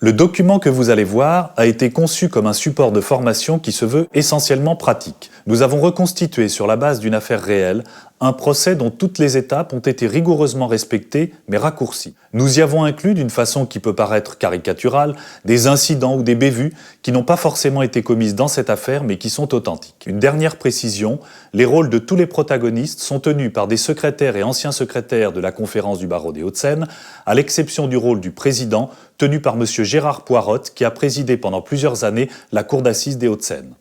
Le document que vous allez voir a été conçu comme un support de formation qui se veut essentiellement pratique. Nous avons reconstitué sur la base d'une affaire réelle un procès dont toutes les étapes ont été rigoureusement respectées mais raccourcies. Nous y avons inclus, d'une façon qui peut paraître caricaturale, des incidents ou des bévues qui n'ont pas forcément été commises dans cette affaire mais qui sont authentiques. Une dernière précision, les rôles de tous les protagonistes sont tenus par des secrétaires et anciens secrétaires de la conférence du barreau des Hauts-de-Seine, à l'exception du rôle du président tenu par M. Gérard Poirotte qui a présidé pendant plusieurs années la cour d'assises des Hauts-de-Seine.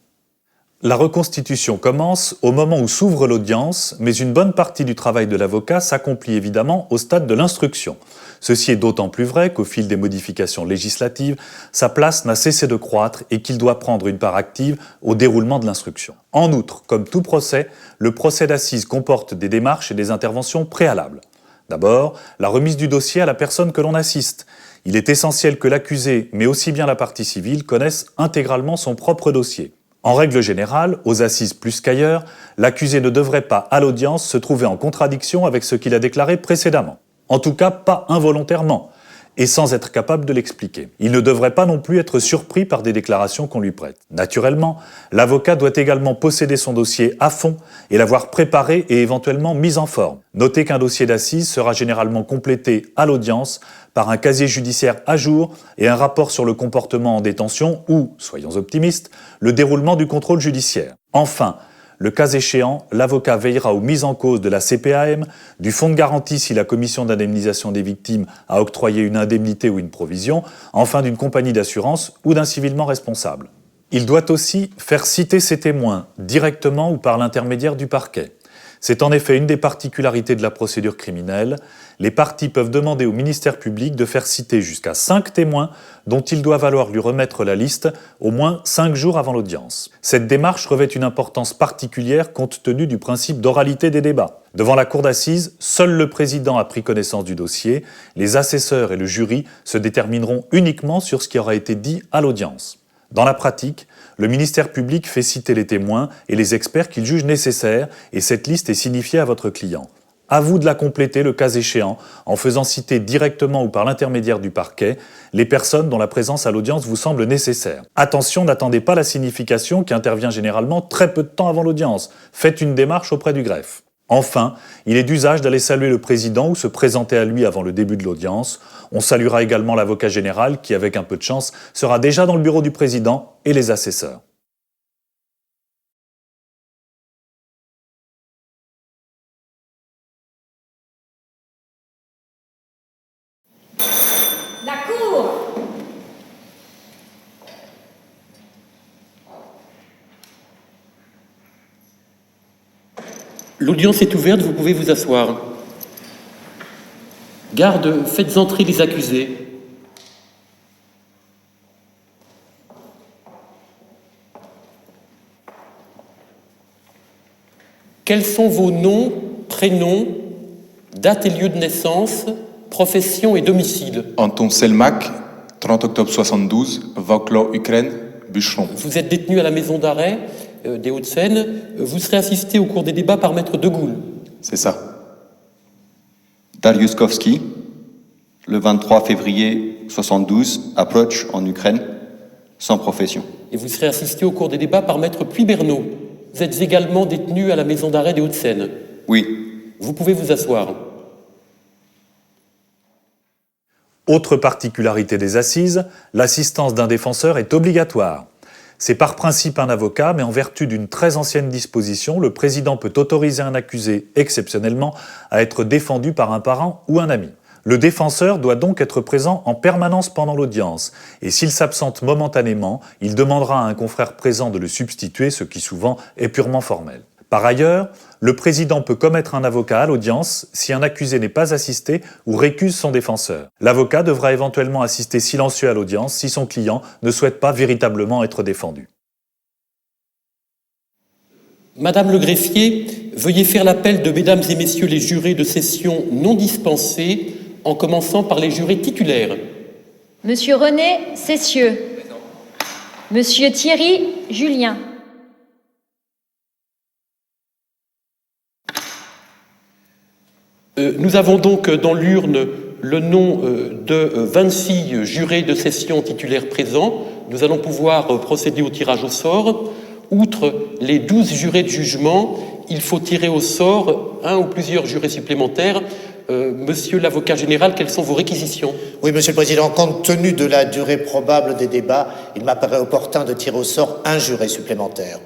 La reconstitution commence au moment où s'ouvre l'audience, mais une bonne partie du travail de l'avocat s'accomplit évidemment au stade de l'instruction. Ceci est d'autant plus vrai qu'au fil des modifications législatives, sa place n'a cessé de croître et qu'il doit prendre une part active au déroulement de l'instruction. En outre, comme tout procès, le procès d'assises comporte des démarches et des interventions préalables. D'abord, la remise du dossier à la personne que l'on assiste. Il est essentiel que l'accusé, mais aussi bien la partie civile, connaisse intégralement son propre dossier. En règle générale, aux assises plus qu'ailleurs, l'accusé ne devrait pas, à l'audience, se trouver en contradiction avec ce qu'il a déclaré précédemment. En tout cas, pas involontairement, et sans être capable de l'expliquer. Il ne devrait pas non plus être surpris par des déclarations qu'on lui prête. Naturellement, l'avocat doit également posséder son dossier à fond et l'avoir préparé et éventuellement mis en forme. Notez qu'un dossier d'assises sera généralement complété à l'audience par un casier judiciaire à jour et un rapport sur le comportement en détention ou, soyons optimistes, le déroulement du contrôle judiciaire. Enfin, le cas échéant, l'avocat veillera aux mises en cause de la CPAM, du fonds de garantie si la commission d'indemnisation des victimes a octroyé une indemnité ou une provision, enfin d'une compagnie d'assurance ou d'un civilement responsable. Il doit aussi faire citer ses témoins, directement ou par l'intermédiaire du parquet. C'est en effet une des particularités de la procédure criminelle. Les parties peuvent demander au ministère public de faire citer jusqu'à 5 témoins dont ils doivent alors lui remettre la liste au moins 5 jours avant l'audience. Cette démarche revêt une importance particulière compte tenu du principe d'oralité des débats. Devant la cour d'assises, seul le président a pris connaissance du dossier. Les assesseurs et le jury se détermineront uniquement sur ce qui aura été dit à l'audience. Dans la pratique, le ministère public fait citer les témoins et les experts qu'il juge nécessaires et cette liste est signifiée à votre client. À vous de la compléter le cas échéant en faisant citer directement ou par l'intermédiaire du parquet les personnes dont la présence à l'audience vous semble nécessaire. Attention, n'attendez pas la signification qui intervient généralement très peu de temps avant l'audience. Faites une démarche auprès du greffe. Enfin, il est d'usage d'aller saluer le président ou se présenter à lui avant le début de l'audience. On saluera également l'avocat général qui, avec un peu de chance, sera déjà dans le bureau du président et les assesseurs. La cour! L'audience est ouverte, vous pouvez vous asseoir. Garde, faites entrer les accusés. Quels sont vos noms, prénoms, date et lieu de naissance, profession et domicile? Anton Selmak, 30 octobre 72, Wrocław, Ukraine, bûcheron. Vous êtes détenu à la maison d'arrêt des Hauts-de-Seine. Vous serez assisté au cours des débats par maître Degoul. C'est ça. Dariusz Kowski, le 23 février 72, approach en Ukraine, sans profession. Et vous serez assisté au cours des débats par maître Puy-Bernot. Vous êtes également détenu à la maison d'arrêt des Hauts-de-Seine. Oui. Vous pouvez vous asseoir. Autre particularité des assises, l'assistance d'un défenseur est obligatoire. C'est par principe un avocat, mais en vertu d'une très ancienne disposition, le président peut autoriser un accusé, exceptionnellement, à être défendu par un parent ou un ami. Le défenseur doit donc être présent en permanence pendant l'audience, et s'il s'absente momentanément, il demandera à un confrère présent de le substituer, ce qui souvent est purement formel. Par ailleurs, le président peut commettre un avocat à l'audience si un accusé n'est pas assisté ou récuse son défenseur. L'avocat devra éventuellement assister silencieux à l'audience si son client ne souhaite pas véritablement être défendu. Madame le greffier, veuillez faire l'appel de mesdames et messieurs les jurés de session non dispensés, en commençant par les jurés titulaires. Monsieur René Cessieux. Monsieur Thierry Julien. Nous avons donc dans l'urne le nom de 26 jurés de session titulaires présents, nous allons pouvoir procéder au tirage au sort. Outre les 12 jurés de jugement, il faut tirer au sort un ou plusieurs jurés supplémentaires. Monsieur l'avocat général, quelles sont vos réquisitions? Oui, Monsieur le Président, compte tenu de la durée probable des débats, il m'apparaît opportun de tirer au sort un juré supplémentaire.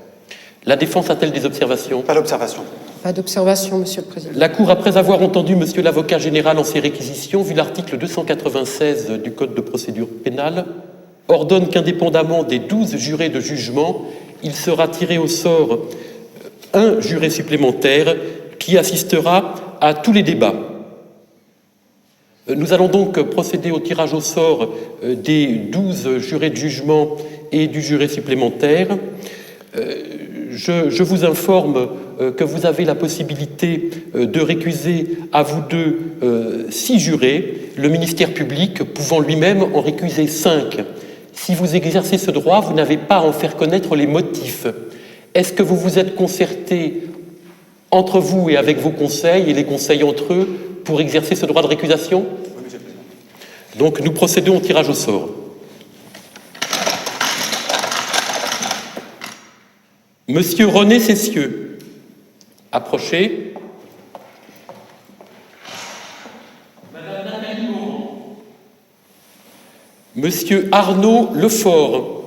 La défense a-t-elle des observations? Pas d'observation. Pas d'observation, Monsieur le Président. La Cour, après avoir entendu Monsieur l'avocat général en ses réquisitions, vu l'article 296 du Code de procédure pénale, ordonne qu'indépendamment des 12 jurés de jugement, il sera tiré au sort un juré supplémentaire qui assistera à tous les débats. Nous allons donc procéder au tirage au sort des 12 jurés de jugement et du juré supplémentaire. Je vous informe que vous avez la possibilité de récuser à vous deux 6 jurés, le ministère public pouvant lui-même en récuser 5. Si vous exercez ce droit, vous n'avez pas à en faire connaître les motifs. Est-ce que vous vous êtes concerté entre vous et avec vos conseils et les conseils entre eux pour exercer ce droit de récusation? Oui, Monsieur le Président. Donc nous procédons au tirage au sort. Monsieur René Cessieux, approchez. Madame Nathalie Morand. Monsieur Arnaud Lefort.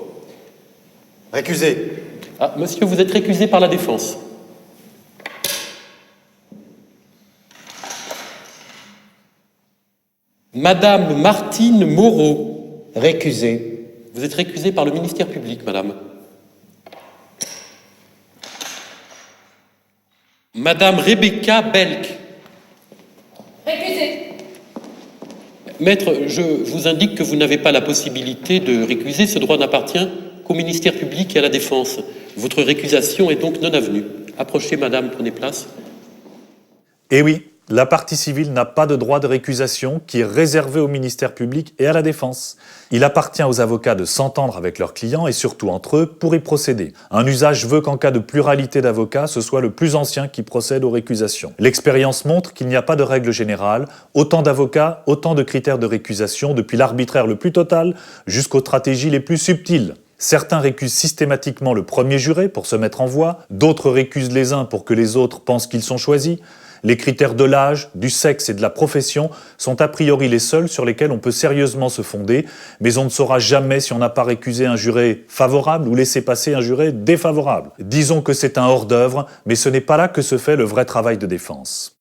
Récusé. Ah, monsieur, vous êtes récusé par la défense. Madame Martine Moreau. Récusé. Vous êtes récusé par le ministère public, madame. Madame Rebecca Belk. Récusé. Maître, je vous indique que vous n'avez pas la possibilité de récuser. Ce droit n'appartient qu'au ministère public et à la défense. Votre récusation est donc non avenue. Approchez, madame, prenez place. Eh oui, la partie civile n'a pas de droit de récusation qui est réservé au ministère public et à la défense. Il appartient aux avocats de s'entendre avec leurs clients et surtout entre eux pour y procéder. Un usage veut qu'en cas de pluralité d'avocats, ce soit le plus ancien qui procède aux récusations. L'expérience montre qu'il n'y a pas de règle générale. Autant d'avocats, autant de critères de récusation, depuis l'arbitraire le plus total jusqu'aux stratégies les plus subtiles. Certains récusent systématiquement le premier juré pour se mettre en voie, d'autres récusent les uns pour que les autres pensent qu'ils sont choisis. Les critères de l'âge, du sexe et de la profession sont a priori les seuls sur lesquels on peut sérieusement se fonder, mais on ne saura jamais si on n'a pas récusé un juré favorable ou laissé passer un juré défavorable. Disons que c'est un hors-d'œuvre, mais ce n'est pas là que se fait le vrai travail de défense.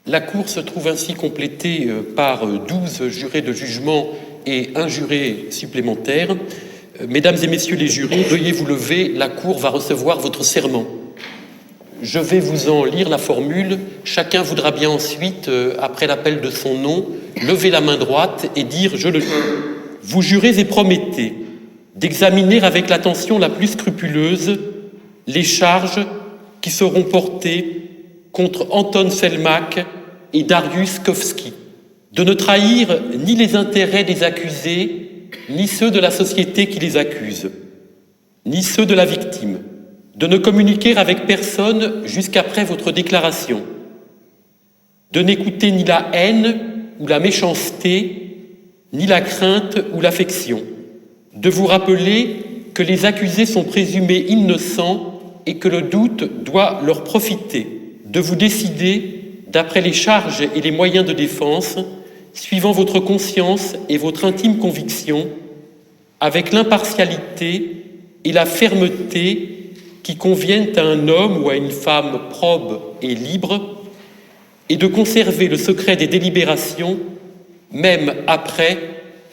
La Cour se trouve ainsi complétée par 12 jurés de jugement et un juré supplémentaire. Mesdames et messieurs les jurés, veuillez vous lever, la Cour va recevoir votre serment. Je vais vous en lire la formule. Chacun voudra bien ensuite, après l'appel de son nom, lever la main droite et dire « Je le jure ». Vous jurez et promettez d'examiner avec l'attention la plus scrupuleuse les charges qui seront portées contre Anton Selmak et Dariusz Kowski, de ne trahir ni les intérêts des accusés, ni ceux de la société qui les accuse, ni ceux de la victime, de ne communiquer avec personne jusqu'après votre déclaration, de n'écouter ni la haine ou la méchanceté, ni la crainte ou l'affection, de vous rappeler que les accusés sont présumés innocents et que le doute doit leur profiter, de vous décider, d'après les charges et les moyens de défense, suivant votre conscience et votre intime conviction, avec l'impartialité et la fermeté qui conviennent à un homme ou à une femme probe et libre, et de conserver le secret des délibérations, même après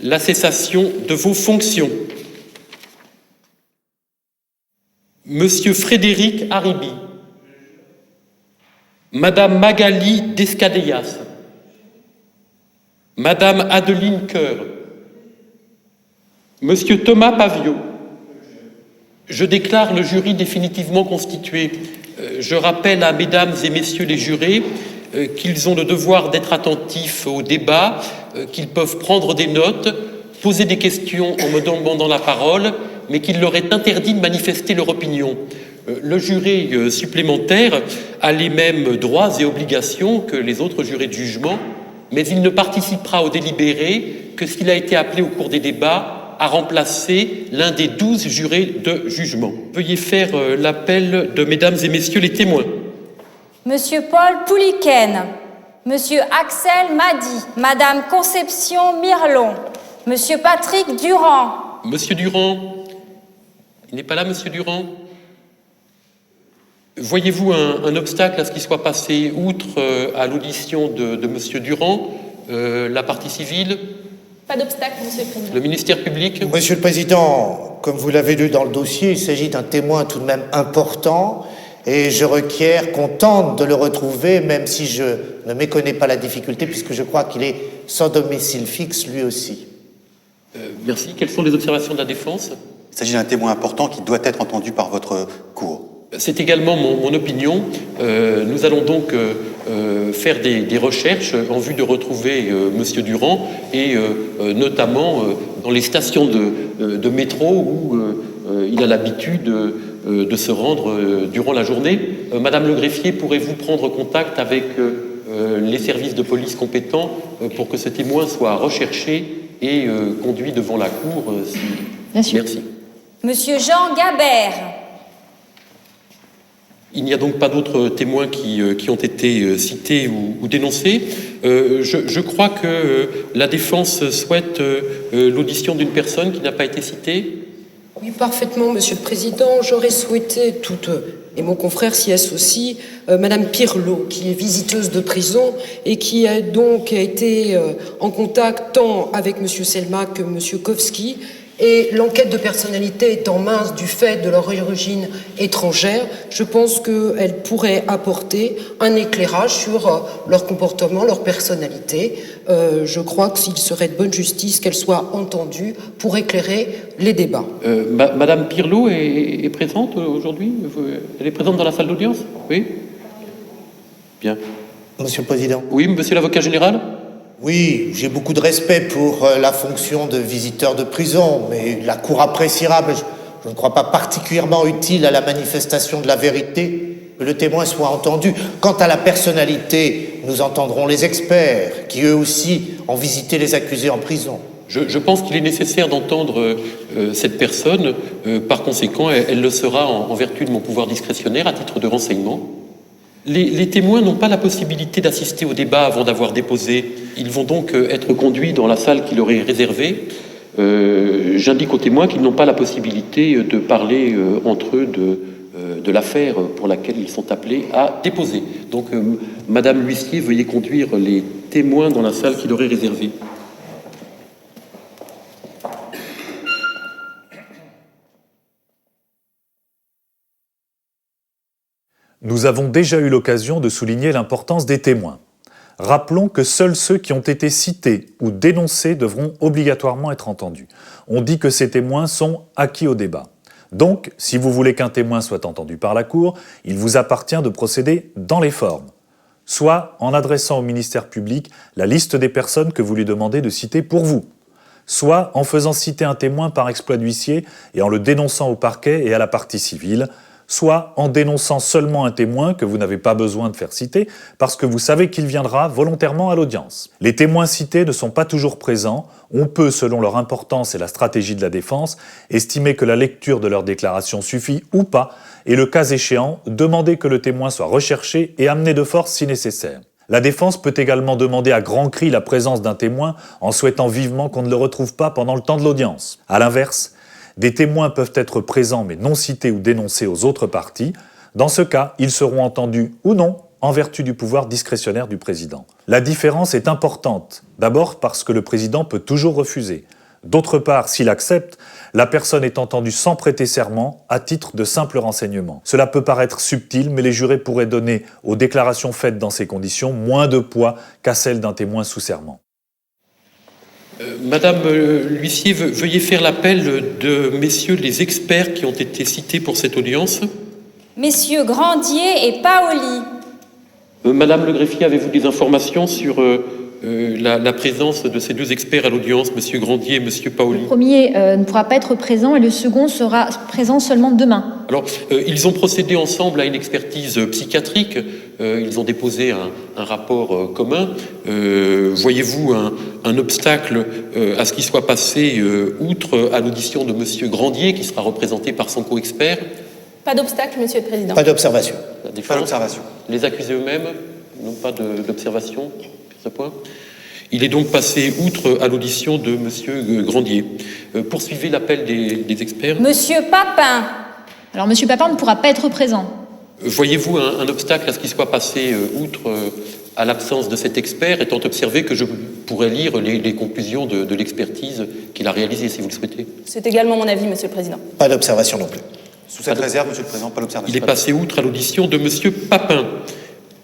la cessation de vos fonctions. Monsieur Frédéric Haribi, Madame Magali Descadellas, Madame Adeline Coeur, Monsieur Thomas Pavio. Je déclare le jury définitivement constitué. Je rappelle à mesdames et messieurs les jurés qu'ils ont le devoir d'être attentifs au débat, qu'ils peuvent prendre des notes, poser des questions en me demandant la parole, mais qu'il leur est interdit de manifester leur opinion. Le juré supplémentaire a les mêmes droits et obligations que les autres jurés de jugement, mais il ne participera au délibéré que s'il a été appelé au cours des débats à remplacer l'un des 12 jurés de jugement. Veuillez faire l'appel de mesdames et messieurs les témoins. Monsieur Paul Pouliken, Monsieur Axel Madi, Madame Conception Mirlon, Monsieur Patrick Durand. Monsieur Durand, il n'est pas là, Monsieur Durand? Voyez-vous un obstacle à ce qui soit passé outre à l'audition de Monsieur Durand, la partie civile? Pas d'obstacle, Monsieur le Président. Le ministère public? Monsieur le Président, comme vous l'avez lu dans le dossier, il s'agit d'un témoin tout de même important et je requiers qu'on tente de le retrouver, même si je ne méconnais pas la difficulté, puisque je crois qu'il est sans domicile fixe lui aussi. Merci. Quelles sont les observations de la défense? Il s'agit d'un témoin important qui doit être entendu par votre cour. C'est également mon opinion. Nous allons donc faire des recherches en vue de retrouver Monsieur Durand et notamment dans les stations de métro où il a l'habitude de se rendre durant la journée. Madame le greffier, pourrez-vous prendre contact avec les services de police compétents pour que ce témoin soit recherché et conduit devant la cour Bien sûr. Merci. Monsieur Jean Gabert. Il n'y a donc pas d'autres témoins qui ont été cités ou dénoncés. Je crois que la défense souhaite l'audition d'une personne qui n'a pas été citée. Oui, parfaitement, Monsieur le Président. J'aurais souhaité, et mon confrère s'y associe, Madame Pirlot, qui est visiteuse de prison et qui a donc été en contact tant avec Monsieur Selma que Monsieur Kowski. Et l'enquête de personnalité étant mince du fait de leur origine étrangère, je pense qu'elle pourrait apporter un éclairage sur leur comportement, leur personnalité. Je crois qu'il serait de bonne justice qu'elle soit entendue pour éclairer les débats. Madame Pirlot est présente aujourd'hui? Elle est présente dans la salle d'audience? Oui? Bien. Monsieur le Président. Oui, monsieur l'avocat général? Oui, j'ai beaucoup de respect pour la fonction de visiteur de prison, mais la Cour appréciera, mais je ne crois pas particulièrement utile à la manifestation de la vérité que le témoin soit entendu. Quant à la personnalité, nous entendrons les experts, qui eux aussi ont visité les accusés en prison. Je pense qu'il est nécessaire d'entendre cette personne. Par conséquent, elle le sera en vertu de mon pouvoir discrétionnaire à titre de renseignement. Les témoins n'ont pas la possibilité d'assister au débat avant d'avoir déposé. Ils vont donc être conduits dans la salle qui leur est réservée. J'indique aux témoins qu'ils n'ont pas la possibilité de parler entre eux de l'affaire pour laquelle ils sont appelés à déposer. Donc, Madame l'huissier, veuillez conduire les témoins dans la salle qui leur est réservée. Nous avons déjà eu l'occasion de souligner l'importance des témoins. Rappelons que seuls ceux qui ont été cités ou dénoncés devront obligatoirement être entendus. On dit que ces témoins sont acquis au débat. Donc, si vous voulez qu'un témoin soit entendu par la Cour, il vous appartient de procéder dans les formes. Soit en adressant au ministère public la liste des personnes que vous lui demandez de citer pour vous. Soit en faisant citer un témoin par exploit d'huissier et en le dénonçant au parquet et à la partie civile, soit en dénonçant seulement un témoin que vous n'avez pas besoin de faire citer parce que vous savez qu'il viendra volontairement à l'audience. Les témoins cités ne sont pas toujours présents. On peut, selon leur importance et la stratégie de la défense, estimer que la lecture de leur déclaration suffit ou pas et, le cas échéant, demander que le témoin soit recherché et amené de force si nécessaire. La défense peut également demander à grands cris la présence d'un témoin en souhaitant vivement qu'on ne le retrouve pas pendant le temps de l'audience. À l'inverse, des témoins peuvent être présents mais non cités ou dénoncés aux autres parties. Dans ce cas, ils seront entendus ou non en vertu du pouvoir discrétionnaire du président. La différence est importante, d'abord parce que le président peut toujours refuser. D'autre part, s'il accepte, la personne est entendue sans prêter serment à titre de simple renseignement. Cela peut paraître subtil, mais les jurés pourraient donner aux déclarations faites dans ces conditions moins de poids qu'à celles d'un témoin sous serment. Madame l'huissier, veuillez faire l'appel de messieurs les experts qui ont été cités pour cette audience. Messieurs Grandier et Paoli. Madame le greffier, avez-vous des informations sur la présence de ces deux experts à l'audience, monsieur Grandier et monsieur Paoli? Le premier ne pourra pas être présent et le second sera présent seulement demain. Alors, ils ont procédé ensemble à une expertise psychiatrique. Ils ont déposé un rapport commun. Voyez-vous un obstacle à ce qui soit passé outre à l'audition de Monsieur Grandier, qui sera représenté par son co-expert? Pas d'obstacle, Monsieur le Président. Pas d'observation. La défense. Pas d'observation. Les accusés eux-mêmes n'ont pas d'observation sur ce point. Il est donc passé outre à l'audition de Monsieur Grandier. Poursuivez l'appel des experts. Monsieur Papin. Alors, Monsieur Papin ne pourra pas être présent. Voyez-vous un obstacle à ce qui soit passé outre à l'absence de cet expert, étant observé que je pourrais lire les conclusions de l'expertise qu'il a réalisée, si vous le souhaitez? C'est également mon avis, Monsieur le Président. Pas d'observation non plus. Sous cette réserve, Monsieur le Président, pas d'observation. Il est passé outre à l'audition de Monsieur Papin.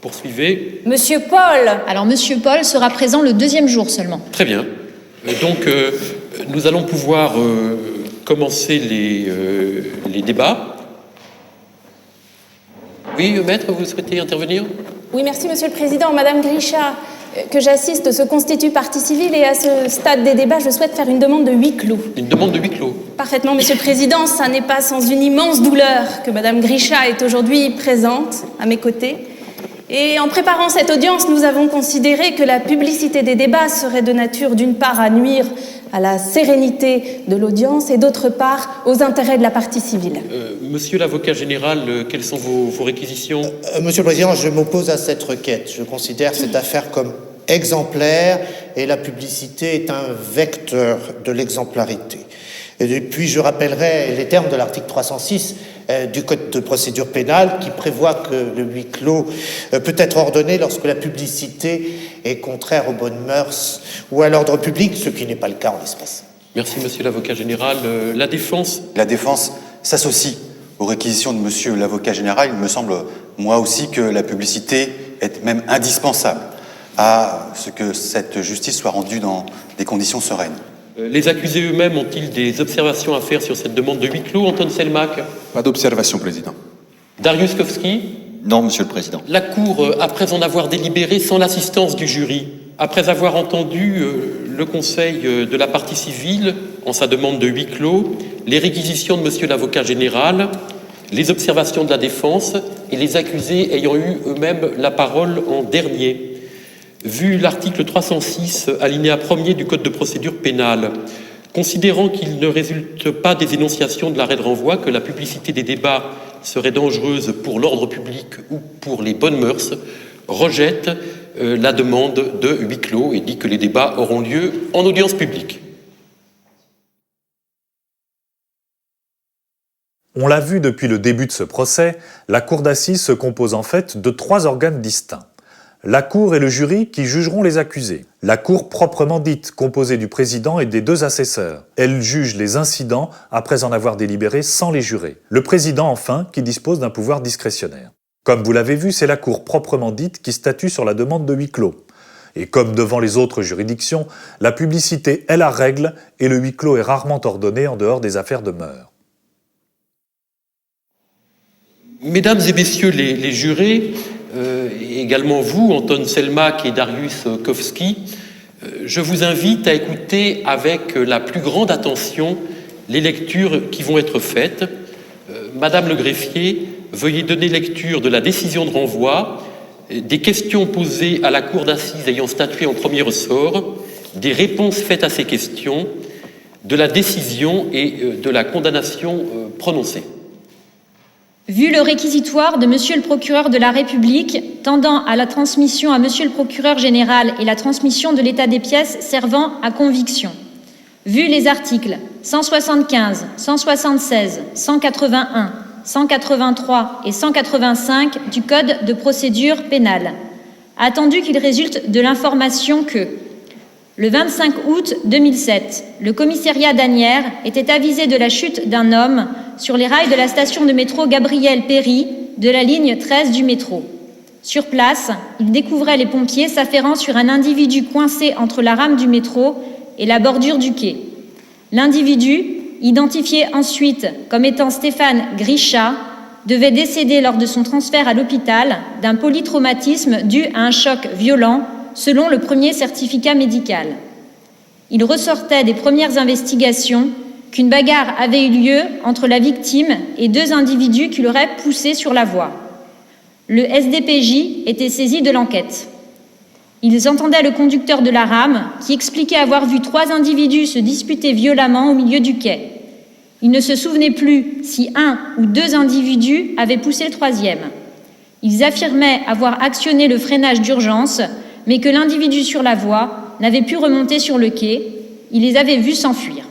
Poursuivez. Monsieur Paul. Alors, Monsieur Paul sera présent le 2e jour seulement. Très bien. Donc, nous allons pouvoir commencer les débats. Oui, maître, vous souhaitez intervenir? Oui, merci, Monsieur le Président. Madame Grisha, que j'assiste, se constitue partie civile et à ce stade des débats, je souhaite faire une demande de huis clos. Une demande de huis clos? Parfaitement, Monsieur le Président. Ça n'est pas sans une immense douleur que Madame Grisha est aujourd'hui présente à mes côtés. Et en préparant cette audience, nous avons considéré que la publicité des débats serait de nature, d'une part, à nuire à la sérénité de l'audience et d'autre part, aux intérêts de la partie civile. Monsieur l'avocat général, quelles sont vos réquisitions? Monsieur le Président, je m'oppose à cette requête. Je considère cette affaire comme exemplaire et la publicité est un vecteur de l'exemplarité. Et puis, je rappellerai les termes de l'article 306 du Code de procédure pénale qui prévoit que le huis clos peut être ordonné lorsque la publicité est contraire aux bonnes mœurs ou à l'ordre public, ce qui n'est pas le cas en l'espèce. Merci, monsieur l'avocat général. La défense? La défense s'associe aux réquisitions de Monsieur l'avocat général. Il me semble, moi aussi, que la publicité est même indispensable à ce que cette justice soit rendue dans des conditions sereines. Les accusés eux-mêmes ont-ils des observations à faire sur cette demande de huis clos? Anton Selmak? Pas d'observation, Président. Darius Kowski? Non, Monsieur le Président. La Cour, après en avoir délibéré sans l'assistance du jury, après avoir entendu le conseil de la partie civile en sa demande de huis clos, les réquisitions de Monsieur l'avocat général, les observations de la défense et les accusés ayant eu eux-mêmes la parole en dernier. Vu l'article 306, alinéa 1er du Code de procédure pénale, considérant qu'il ne résulte pas des énonciations de l'arrêt de renvoi que la publicité des débats serait dangereuse pour l'ordre public ou pour les bonnes mœurs, rejette la demande de huis clos et dit que les débats auront lieu en audience publique. On l'a vu depuis le début de ce procès, la cour d'assises se compose en fait de 3 organes distincts. La cour et le jury qui jugeront les accusés. La cour proprement dite, composée du président et des 2 assesseurs. Elle juge les incidents après en avoir délibéré sans les jurés. Le président, enfin, qui dispose d'un pouvoir discrétionnaire. Comme vous l'avez vu, c'est la cour proprement dite qui statue sur la demande de huis clos. Et comme devant les autres juridictions, la publicité est la règle et le huis clos est rarement ordonné en dehors des affaires de mœurs. Mesdames et messieurs les jurés, et également vous, Anton Selmak et Darius Kowski, je vous invite à écouter avec la plus grande attention les lectures qui vont être faites. Madame le greffier, veuillez donner lecture de la décision de renvoi, des questions posées à la cour d'assises ayant statué en premier ressort, des réponses faites à ces questions, de la décision et de la condamnation prononcée. Vu le réquisitoire de Monsieur le procureur de la République tendant à la transmission à Monsieur le procureur général et la transmission de l'état des pièces servant à conviction. Vu les articles 175, 176, 181, 183 et 185 du Code de procédure pénale. Attendu qu'il résulte de l'information que le 25 août 2007, le commissariat d'Asnières était avisé de la chute d'un homme sur les rails de la station de métro Gabriel-Péry de la ligne 13 du métro. Sur place, il découvrait les pompiers s'affairant sur un individu coincé entre la rame du métro et la bordure du quai. L'individu, identifié ensuite comme étant Stéphane Grisha, devait décéder lors de son transfert à l'hôpital d'un polytraumatisme dû à un choc violent selon le premier certificat médical. Il ressortait des premières investigations qu'une bagarre avait eu lieu entre la victime et deux individus qui l'auraient poussé sur la voie. Le SDPJ était saisi de l'enquête. Ils entendaient le conducteur de la rame qui expliquait avoir vu 3 individus se disputer violemment au milieu du quai. Il ne se souvenait plus si 1 ou 2 individus avaient poussé le 3e. Ils affirmaient avoir actionné le freinage d'urgence, mais que l'individu sur la voie n'avait pu remonter sur le quai. Il les avait vus s'enfuir.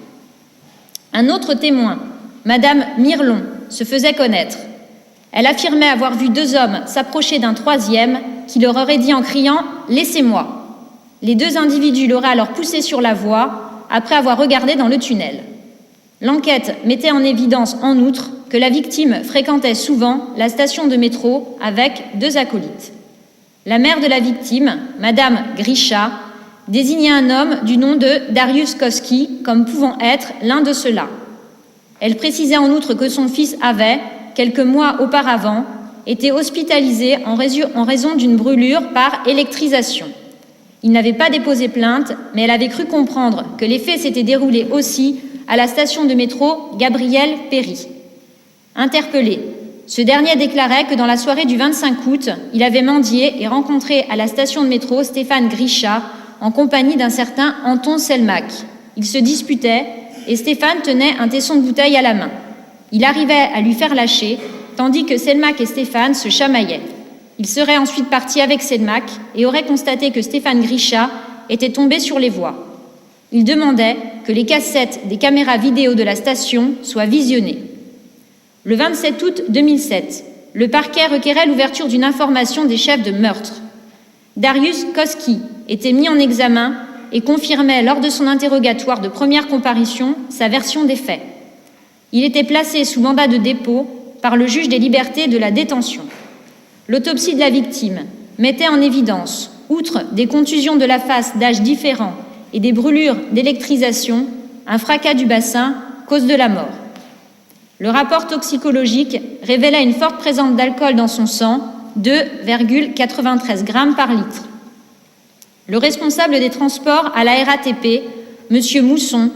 Un autre témoin, Madame Mirlon, se faisait connaître. Elle affirmait avoir vu 2 hommes s'approcher d'un 3e qui leur aurait dit en criant « Laissez-moi ». Les 2 individus l'auraient alors poussé sur la voie après avoir regardé dans le tunnel. L'enquête mettait en évidence en outre que la victime fréquentait souvent la station de métro avec 2 acolytes. La mère de la victime, Madame Grisha, désignait un homme du nom de Darius Koski comme pouvant être l'un de ceux-là. Elle précisait en outre que son fils avait, quelques mois auparavant, été hospitalisé en raison d'une brûlure par électrisation. Il n'avait pas déposé plainte, mais elle avait cru comprendre que les faits s'étaient déroulés aussi à la station de métro Gabriel Péry. Interpellé, ce dernier déclarait que dans la soirée du 25 août, il avait mendié et rencontré à la station de métro Stéphane Grisha en compagnie d'un certain Anton Selmak. Ils se disputaient et Stéphane tenait un tesson de bouteille à la main. Il arrivait à lui faire lâcher, tandis que Selmak et Stéphane se chamaillaient. Il serait ensuite parti avec Selmak et aurait constaté que Stéphane Grisha était tombé sur les voies. Il demandait que les cassettes des caméras vidéo de la station soient visionnées. Le 27 août 2007, le parquet requérait l'ouverture d'une information des chefs de meurtre. Darius Koski était mis en examen et confirmait lors de son interrogatoire de première comparution sa version des faits. Il était placé sous mandat de dépôt par le juge des libertés de la détention. L'autopsie de la victime mettait en évidence, outre des contusions de la face d'âge différents et des brûlures d'électrisation, un fracas du bassin, cause de la mort. Le rapport toxicologique révélait une forte présence d'alcool dans son sang, 2,93 grammes par litre. Le responsable des transports à la RATP, M. Mousson,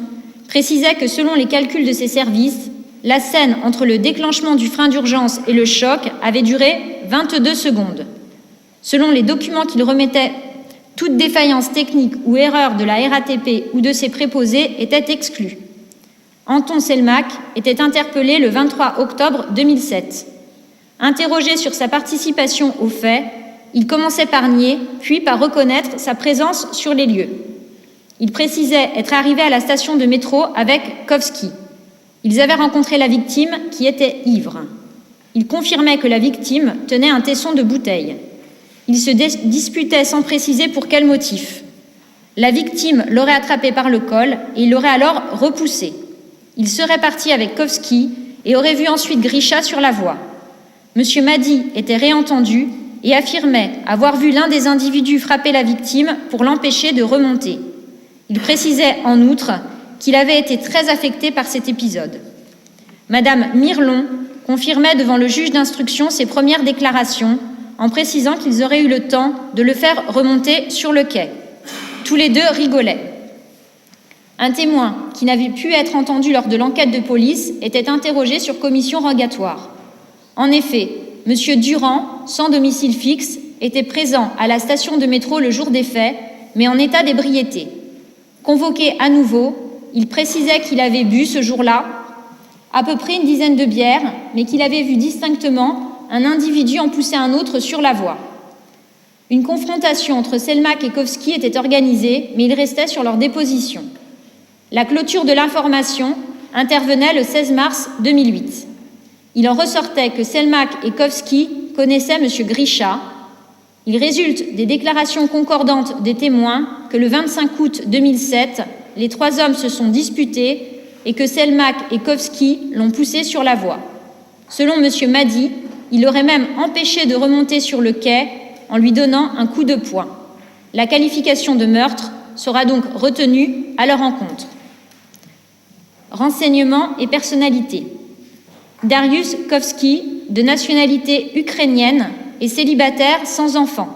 précisait que selon les calculs de ses services, la scène entre le déclenchement du frein d'urgence et le choc avait duré 22 secondes. Selon les documents qu'il remettait, toute défaillance technique ou erreur de la RATP ou de ses préposés était exclue. Anton Selmak était interpellé le 23 octobre 2007. Interrogé sur sa participation aux faits, il commençait par nier, puis par reconnaître sa présence sur les lieux. Il précisait être arrivé à la station de métro avec Koski. Ils avaient rencontré la victime qui était ivre. Il confirmait que la victime tenait un tesson de bouteille. Ils se disputaient sans préciser pour quel motif. La victime l'aurait attrapé par le col et il l'aurait alors repoussé. Il serait parti avec Koski et aurait vu ensuite Grisha sur la voie. Monsieur Madi était réentendu et affirmait avoir vu l'un des individus frapper la victime pour l'empêcher de remonter. Il précisait en outre qu'il avait été très affecté par cet épisode. Madame Mirlon confirmait devant le juge d'instruction ses premières déclarations en précisant qu'ils auraient eu le temps de le faire remonter sur le quai. Tous les deux rigolaient. Un témoin qui n'avait pu être entendu lors de l'enquête de police était interrogé sur commission rogatoire. En effet, M. Durand, sans domicile fixe, était présent à la station de métro le jour des faits, mais en état d'ébriété. Convoqué à nouveau, il précisait qu'il avait bu ce jour-là à peu près une dizaine de bières, mais qu'il avait vu distinctement un individu en pousser un autre sur la voie. Une confrontation entre Selmak et Koski était organisée, mais ils restaient sur leur déposition. La clôture de l'information intervenait le 16 mars 2008. Il en ressortait que Selmak et Koski connaissaient M. Grisha. Il résulte des déclarations concordantes des témoins que le 25 août 2007, les 3 hommes se sont disputés et que Selmak et Koski l'ont poussé sur la voie. Selon M. Madi, il l'aurait même empêché de remonter sur le quai en lui donnant un coup de poing. La qualification de meurtre sera donc retenue à leur encontre. Renseignements et personnalités. Darius Koski, de nationalité ukrainienne, est célibataire sans enfant.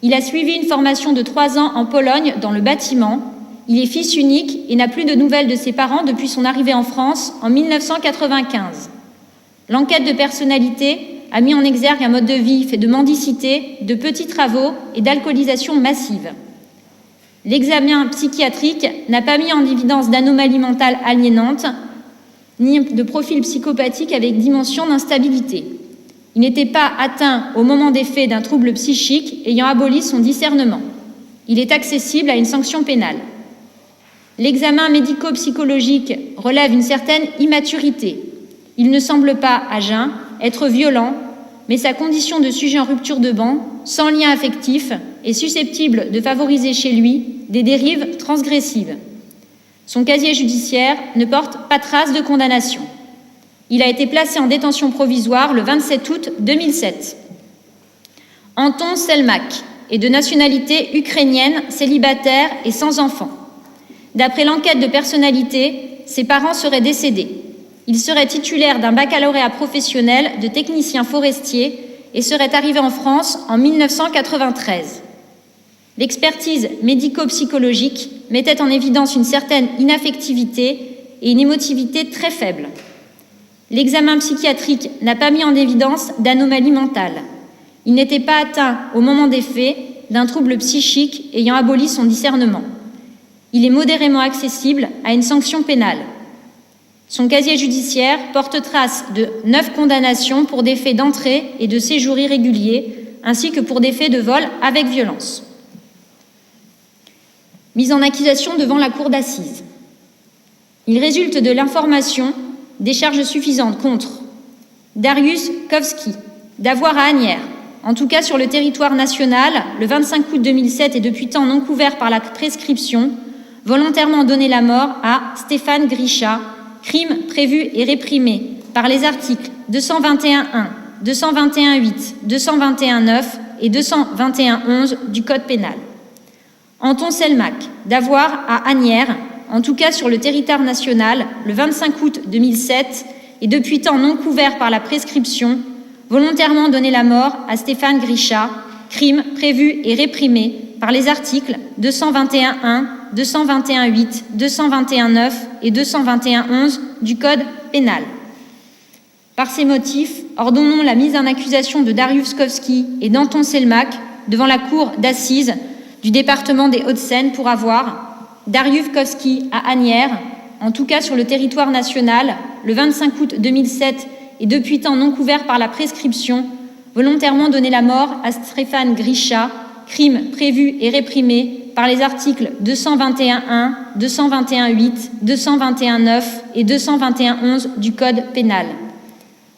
Il a suivi une formation de 3 ans en Pologne dans le bâtiment. Il est fils unique et n'a plus de nouvelles de ses parents depuis son arrivée en France en 1995. L'enquête de personnalité a mis en exergue un mode de vie fait de mendicité, de petits travaux et d'alcoolisation massive. L'examen psychiatrique n'a pas mis en évidence d'anomalies mentales aliénantes, ni de profil psychopathique avec dimension d'instabilité. Il n'était pas atteint au moment des faits d'un trouble psychique ayant aboli son discernement. Il est accessible à une sanction pénale. L'examen médico-psychologique relève une certaine immaturité. Il ne semble pas, à jeun, être violent, mais sa condition de sujet en rupture de ban, sans lien affectif, est susceptible de favoriser chez lui des dérives transgressives. Son casier judiciaire ne porte pas trace de condamnation. Il a été placé en détention provisoire le 27 août 2007. Anton Selmak est de nationalité ukrainienne, célibataire et sans enfant. D'après l'enquête de personnalité, ses parents seraient décédés. Il serait titulaire d'un baccalauréat professionnel de technicien forestier et serait arrivé en France en 1993. L'expertise médico-psychologique mettait en évidence une certaine inaffectivité et une émotivité très faible. L'examen psychiatrique n'a pas mis en évidence d'anomalies mentales. Il n'était pas atteint au moment des faits d'un trouble psychique ayant aboli son discernement. Il est modérément accessible à une sanction pénale. Son casier judiciaire porte trace de 9 condamnations pour des faits d'entrée et de séjour irréguliers, ainsi que pour des faits de vol avec violence. Mise en accusation devant la cour d'assises. Il résulte de l'information des charges suffisantes contre Dariusz Kowski, d'avoir à Asnières, en tout cas sur le territoire national, le 25 août 2007 et depuis temps non couvert par la prescription, volontairement donné la mort à Stéphane Grisha, crime prévu et réprimé par les articles 221.1, 221.8, 221.9 et 221.11 du Code pénal. Anton Selmak, d'avoir à Asnières, en tout cas sur le territoire national, le 25 août 2007 et depuis temps non couvert par la prescription, volontairement donné la mort à Stéphane Grisha, crime prévu et réprimé par les articles 221.1, 221.8, 221.9 et 221.11 du Code pénal. Par ces motifs, ordonnons la mise en accusation de Dariusz Kowski et d'Anton Selmak devant la cour d'assises du département des Hauts-de-Seine pour avoir Dariusz Kowski à Asnières, en tout cas sur le territoire national, le 25 août 2007 et depuis temps non couvert par la prescription, volontairement donné la mort à Stéphane Grisha, crime prévu et réprimé par les articles 221.1, 221.8, 221.9 et 221.11 du Code pénal.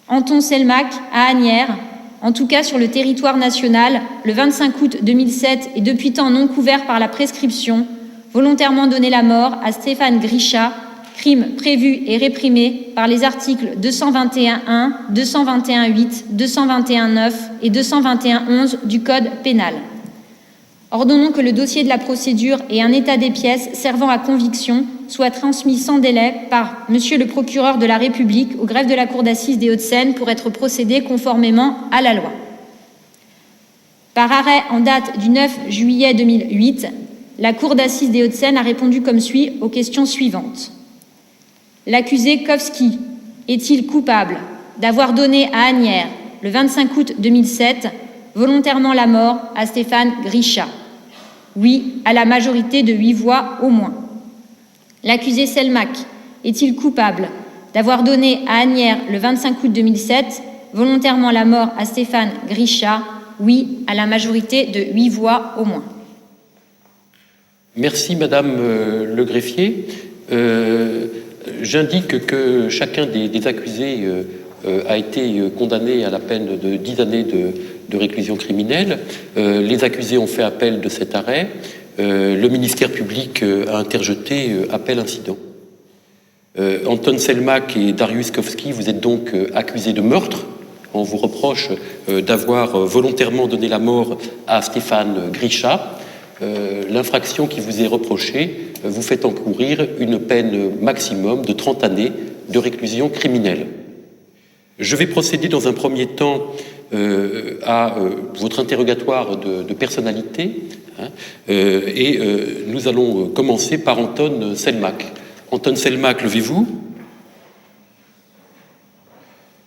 Anton Selmak à Asnières, en tout cas sur le territoire national, le 25 août 2007 et depuis temps non couvert par la prescription, volontairement donné la mort à Stéphane Grisha, crime prévu et réprimé par les articles 221.1, 221.8, 221.9 et 221.11 du Code pénal. Ordonnons que le dossier de la procédure et un état des pièces servant à conviction soient transmis sans délai par Monsieur le procureur de la République au greffe de la Cour d'assises des Hauts-de-Seine pour être procédé conformément à la loi. Par arrêt en date du 9 juillet 2008, la Cour d'assises des Hauts-de-Seine a répondu comme suit aux questions suivantes. L'accusé Kowski est-il coupable d'avoir donné à Asnières, le 25 août 2007, volontairement la mort à Stéphane Grisha? Oui, à la majorité de 8 voix au moins. L'accusé Selmak est-il coupable d'avoir donné à Asnières, le 25 août 2007, volontairement la mort à Stéphane Grisha? Oui, à la majorité de 8 voix au moins. Merci Madame le greffier. J'indique que chacun des accusés a été condamné à la peine de 10 années de réclusion criminelle. Les accusés ont fait appel de cet arrêt. Le ministère public a interjeté appel incident. Anton Selmak et Dariusz Kowski, vous êtes donc accusés de meurtre. On vous reproche d'avoir volontairement donné la mort à Stéphane Grisha. L'infraction qui vous est reprochée vous fait encourir une peine maximum de 30 années de réclusion criminelle. Je vais procéder dans un premier temps à votre interrogatoire de personnalité Nous allons commencer par Anton Selmak. Anton Selmak, levez-vous.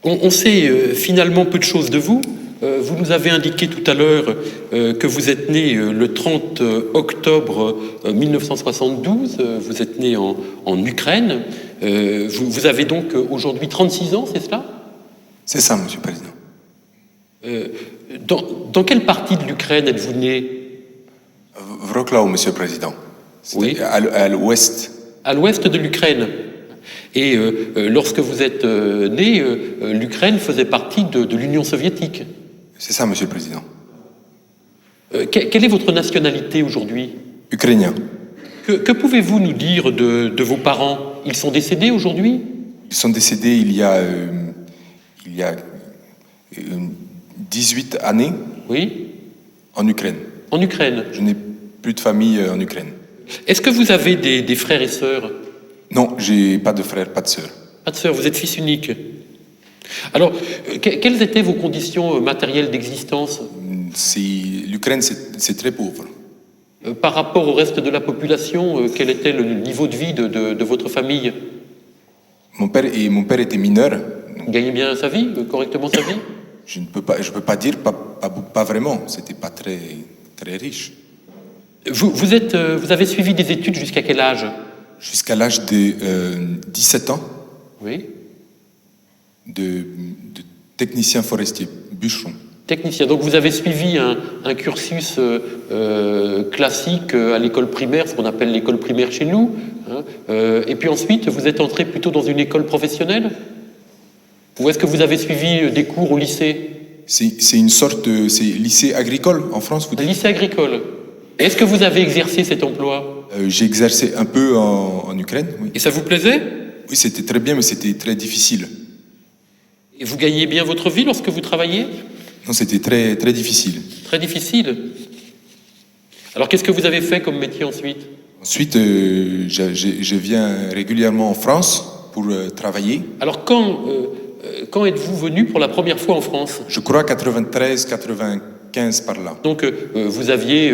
On sait finalement peu de choses de vous. Vous nous avez indiqué tout à l'heure que vous êtes né le 30 octobre 1972. Vous êtes né en Ukraine. Vous avez donc aujourd'hui 36 ans, c'est cela? C'est ça, Monsieur le Président. Dans quelle partie de l'Ukraine êtes-vous né? Wrocław, Monsieur le Président. Oui. À l'ouest. À l'ouest de l'Ukraine. Et lorsque vous êtes né, l'Ukraine faisait partie de l'Union soviétique. C'est ça, Monsieur le Président. Quelle est votre nationalité aujourd'hui? Ukrainien. Que pouvez-vous nous dire de vos parents? Ils sont décédés aujourd'hui? Ils sont décédés il y a 18 années. Oui. En Ukraine. En Ukraine. Je n'ai plus de famille en Ukraine. Est-ce que vous avez des frères et sœurs? Non, j'ai pas de frères, pas de sœurs. Pas de sœurs, vous êtes fils unique. Alors, quelles étaient vos conditions matérielles d'existence? L'Ukraine, c'est très pauvre. Par rapport au reste de la population, quel était le niveau de vie de votre famille? Mon père était mineur. Il gagnait bien sa vie, correctement sa vie? Je peux pas dire, pas vraiment. C'était pas très, très riche. Vous avez suivi des études jusqu'à quel âge? Jusqu'à l'âge de 17 ans. Oui. De technicien forestier, bûcheron. Technicien. Donc vous avez suivi un cursus classique à l'école primaire, ce qu'on appelle l'école primaire chez nous. Et puis ensuite, vous êtes entré plutôt dans une école professionnelle? Ou est-ce que vous avez suivi des cours au lycée? C'est une sorte de lycée agricole en France, vous dites? Un lycée agricole. Est-ce que vous avez exercé cet emploi? J'ai exercé un peu en Ukraine, oui. Et ça vous plaisait? Oui, c'était très bien, mais c'était très difficile. Et vous gagnez bien votre vie lorsque vous travaillez? Non, c'était très, très difficile. Très difficile. Alors qu'est-ce que vous avez fait comme métier ensuite? Ensuite, je viens régulièrement en France pour travailler. Alors quand êtes-vous venu pour la première fois en France? Je crois 93, 95 par là. Donc vous aviez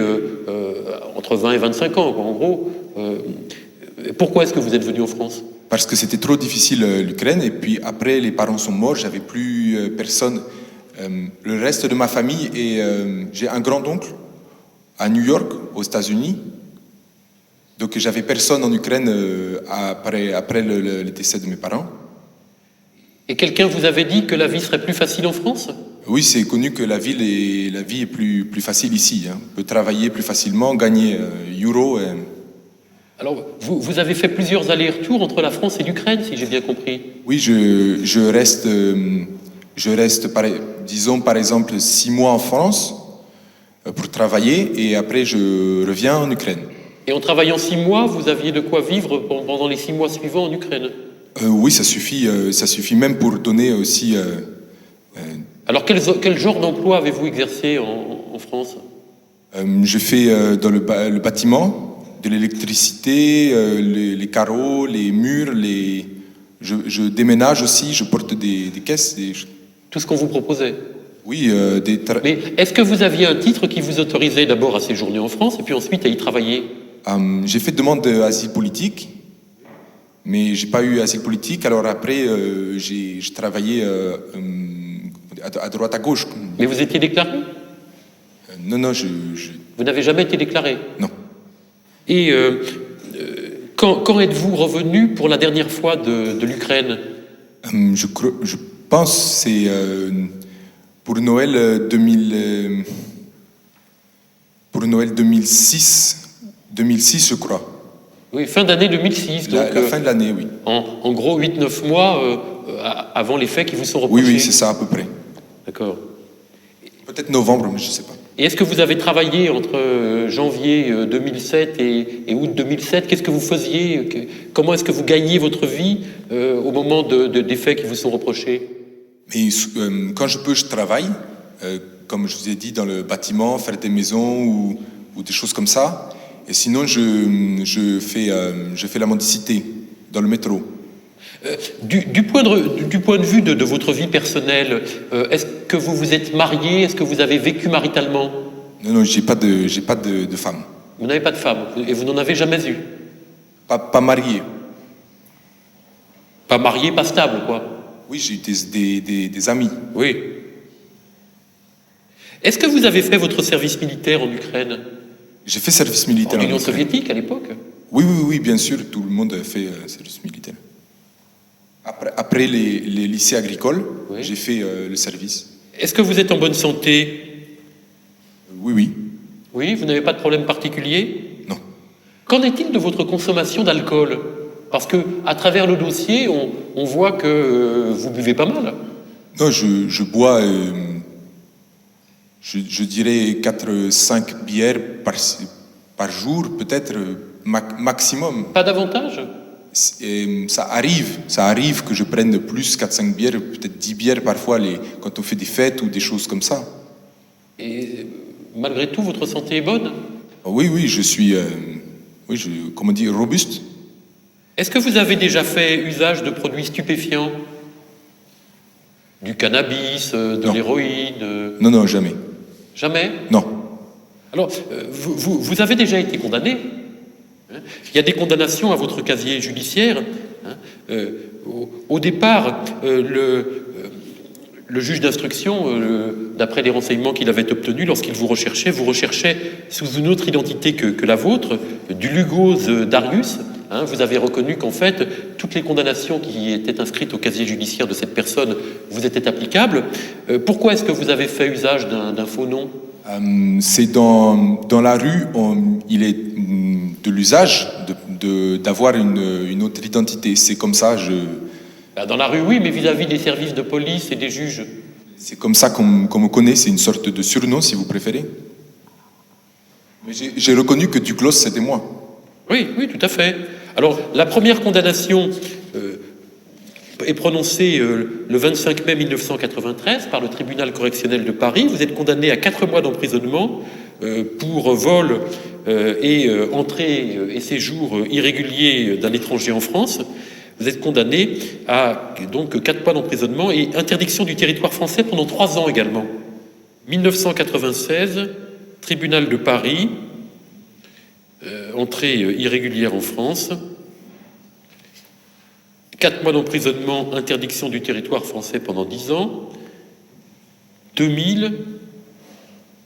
entre 20 et 25 ans, quoi, en gros. Pourquoi est-ce que vous êtes venu en France? Parce que c'était trop difficile l'Ukraine, et puis après les parents sont morts, j'avais plus personne. Le reste de ma famille, et j'ai un grand-oncle à New York, aux États-Unis. Donc j'avais personne en Ukraine après le décès de mes parents. Et quelqu'un vous avait dit que la vie serait plus facile en France? Oui, c'est connu que la vie est plus facile ici. Hein. On peut travailler plus facilement, gagner euros. Alors, vous avez fait plusieurs allers-retours entre la France et l'Ukraine, si j'ai bien compris. Oui, je reste disons par exemple 6 mois en France pour travailler, et après je reviens en Ukraine. Et en travaillant 6 mois, vous aviez de quoi vivre pendant les 6 mois suivants en Ukraine? Oui, ça suffit même pour donner aussi... Alors quel genre d'emploi avez-vous exercé en France? Je fais dans le bâtiment, de l'électricité, les carreaux, les murs, je déménage aussi, je porte des caisses. Tout ce qu'on vous proposait? Oui. Mais est-ce que vous aviez un titre qui vous autorisait d'abord à séjourner en France et puis ensuite à y travailler? J'ai fait demande d'asile politique, mais j'ai pas eu asile politique. Alors après, j'ai travaillé à droite, à gauche. Mais vous étiez déclaré? Non, Vous n'avez jamais été déclaré? Non. Et quand êtes-vous revenu pour la dernière fois de l'Ukraine? Je pense que c'est pour Noël 2006, je crois. Oui, fin d'année 2006. Donc, la fin de l'année, oui. En gros, 8-9 mois avant les faits qui vous sont reprochés. Oui, c'est ça à peu près. D'accord. Peut-être novembre, mais je ne sais pas. Et est-ce que vous avez travaillé entre janvier 2007 et août 2007? Qu'est-ce que vous faisiez? Comment est-ce que vous gagnez votre vie au moment des faits qui vous sont reprochés? Mais quand je peux, je travaille. Comme je vous ai dit, dans le bâtiment, faire des maisons ou des choses comme ça. Et sinon, je fais la mendicité dans le métro. Du point de vue de votre vie personnelle, est-ce que vous vous êtes marié? Est-ce que vous avez vécu maritalement? Non, j'ai pas de femme. Vous n'avez pas de femme et vous n'en avez jamais eu? Pas marié. Pas marié, pas stable, quoi? Oui, j'ai eu des amis. Oui. Est-ce que vous avez fait votre service militaire en Ukraine? J'ai fait service militaire en Union Ukraine. soviétique à l'époque? Oui, bien sûr, tout le monde a fait service militaire. Après les lycées agricoles, oui. J'ai fait le service. Est-ce que vous êtes en bonne santé? Oui. Oui, vous n'avez pas de problème particulier? Non. Qu'en est-il de votre consommation d'alcool? Parce que à travers le dossier, on voit que vous buvez pas mal. Non, je bois, je dirais 4-5 bières par jour, peut-être maximum. Pas davantage? Ça arrive que je prenne plus 4-5 bières, peut-être 10 bières parfois quand on fait des fêtes ou des choses comme ça. Et malgré tout, votre santé est bonne? Oui, je suis, comment dire, robuste. Est-ce que vous avez déjà fait usage de produits stupéfiants? Du cannabis, de l'héroïne? Non, jamais. Jamais? Non. Alors, vous avez déjà été condamné. Il y a des condamnations à votre casier judiciaire. Au départ, le juge d'instruction, d'après les renseignements qu'il avait obtenus, lorsqu'il vous recherchait sous une autre identité que la vôtre, du Lugos Darius. Vous avez reconnu qu'en fait, toutes les condamnations qui étaient inscrites au casier judiciaire de cette personne vous étaient applicables. Pourquoi est-ce que vous avez fait usage d'un faux nom? C'est dans la rue, il est de l'usage d'avoir une autre identité. C'est comme ça, Dans la rue, oui, mais vis-à-vis des services de police et des juges. C'est comme ça qu'on me connaît, c'est une sorte de surnom, si vous préférez. Mais j'ai reconnu que Duclos, c'était moi. Oui, tout à fait. Alors, la première condamnation est prononcée le 25 mai 1993 par le tribunal correctionnel de Paris. Vous êtes condamné à 4 mois d'emprisonnement pour vol et entrée et séjour irrégulier d'un étranger en France. Vous êtes condamné à donc 4 mois d'emprisonnement et interdiction du territoire français pendant 3 ans également. 1996, tribunal de Paris, entrée irrégulière en France, 4 mois d'emprisonnement, interdiction du territoire français pendant 10 ans. 2000,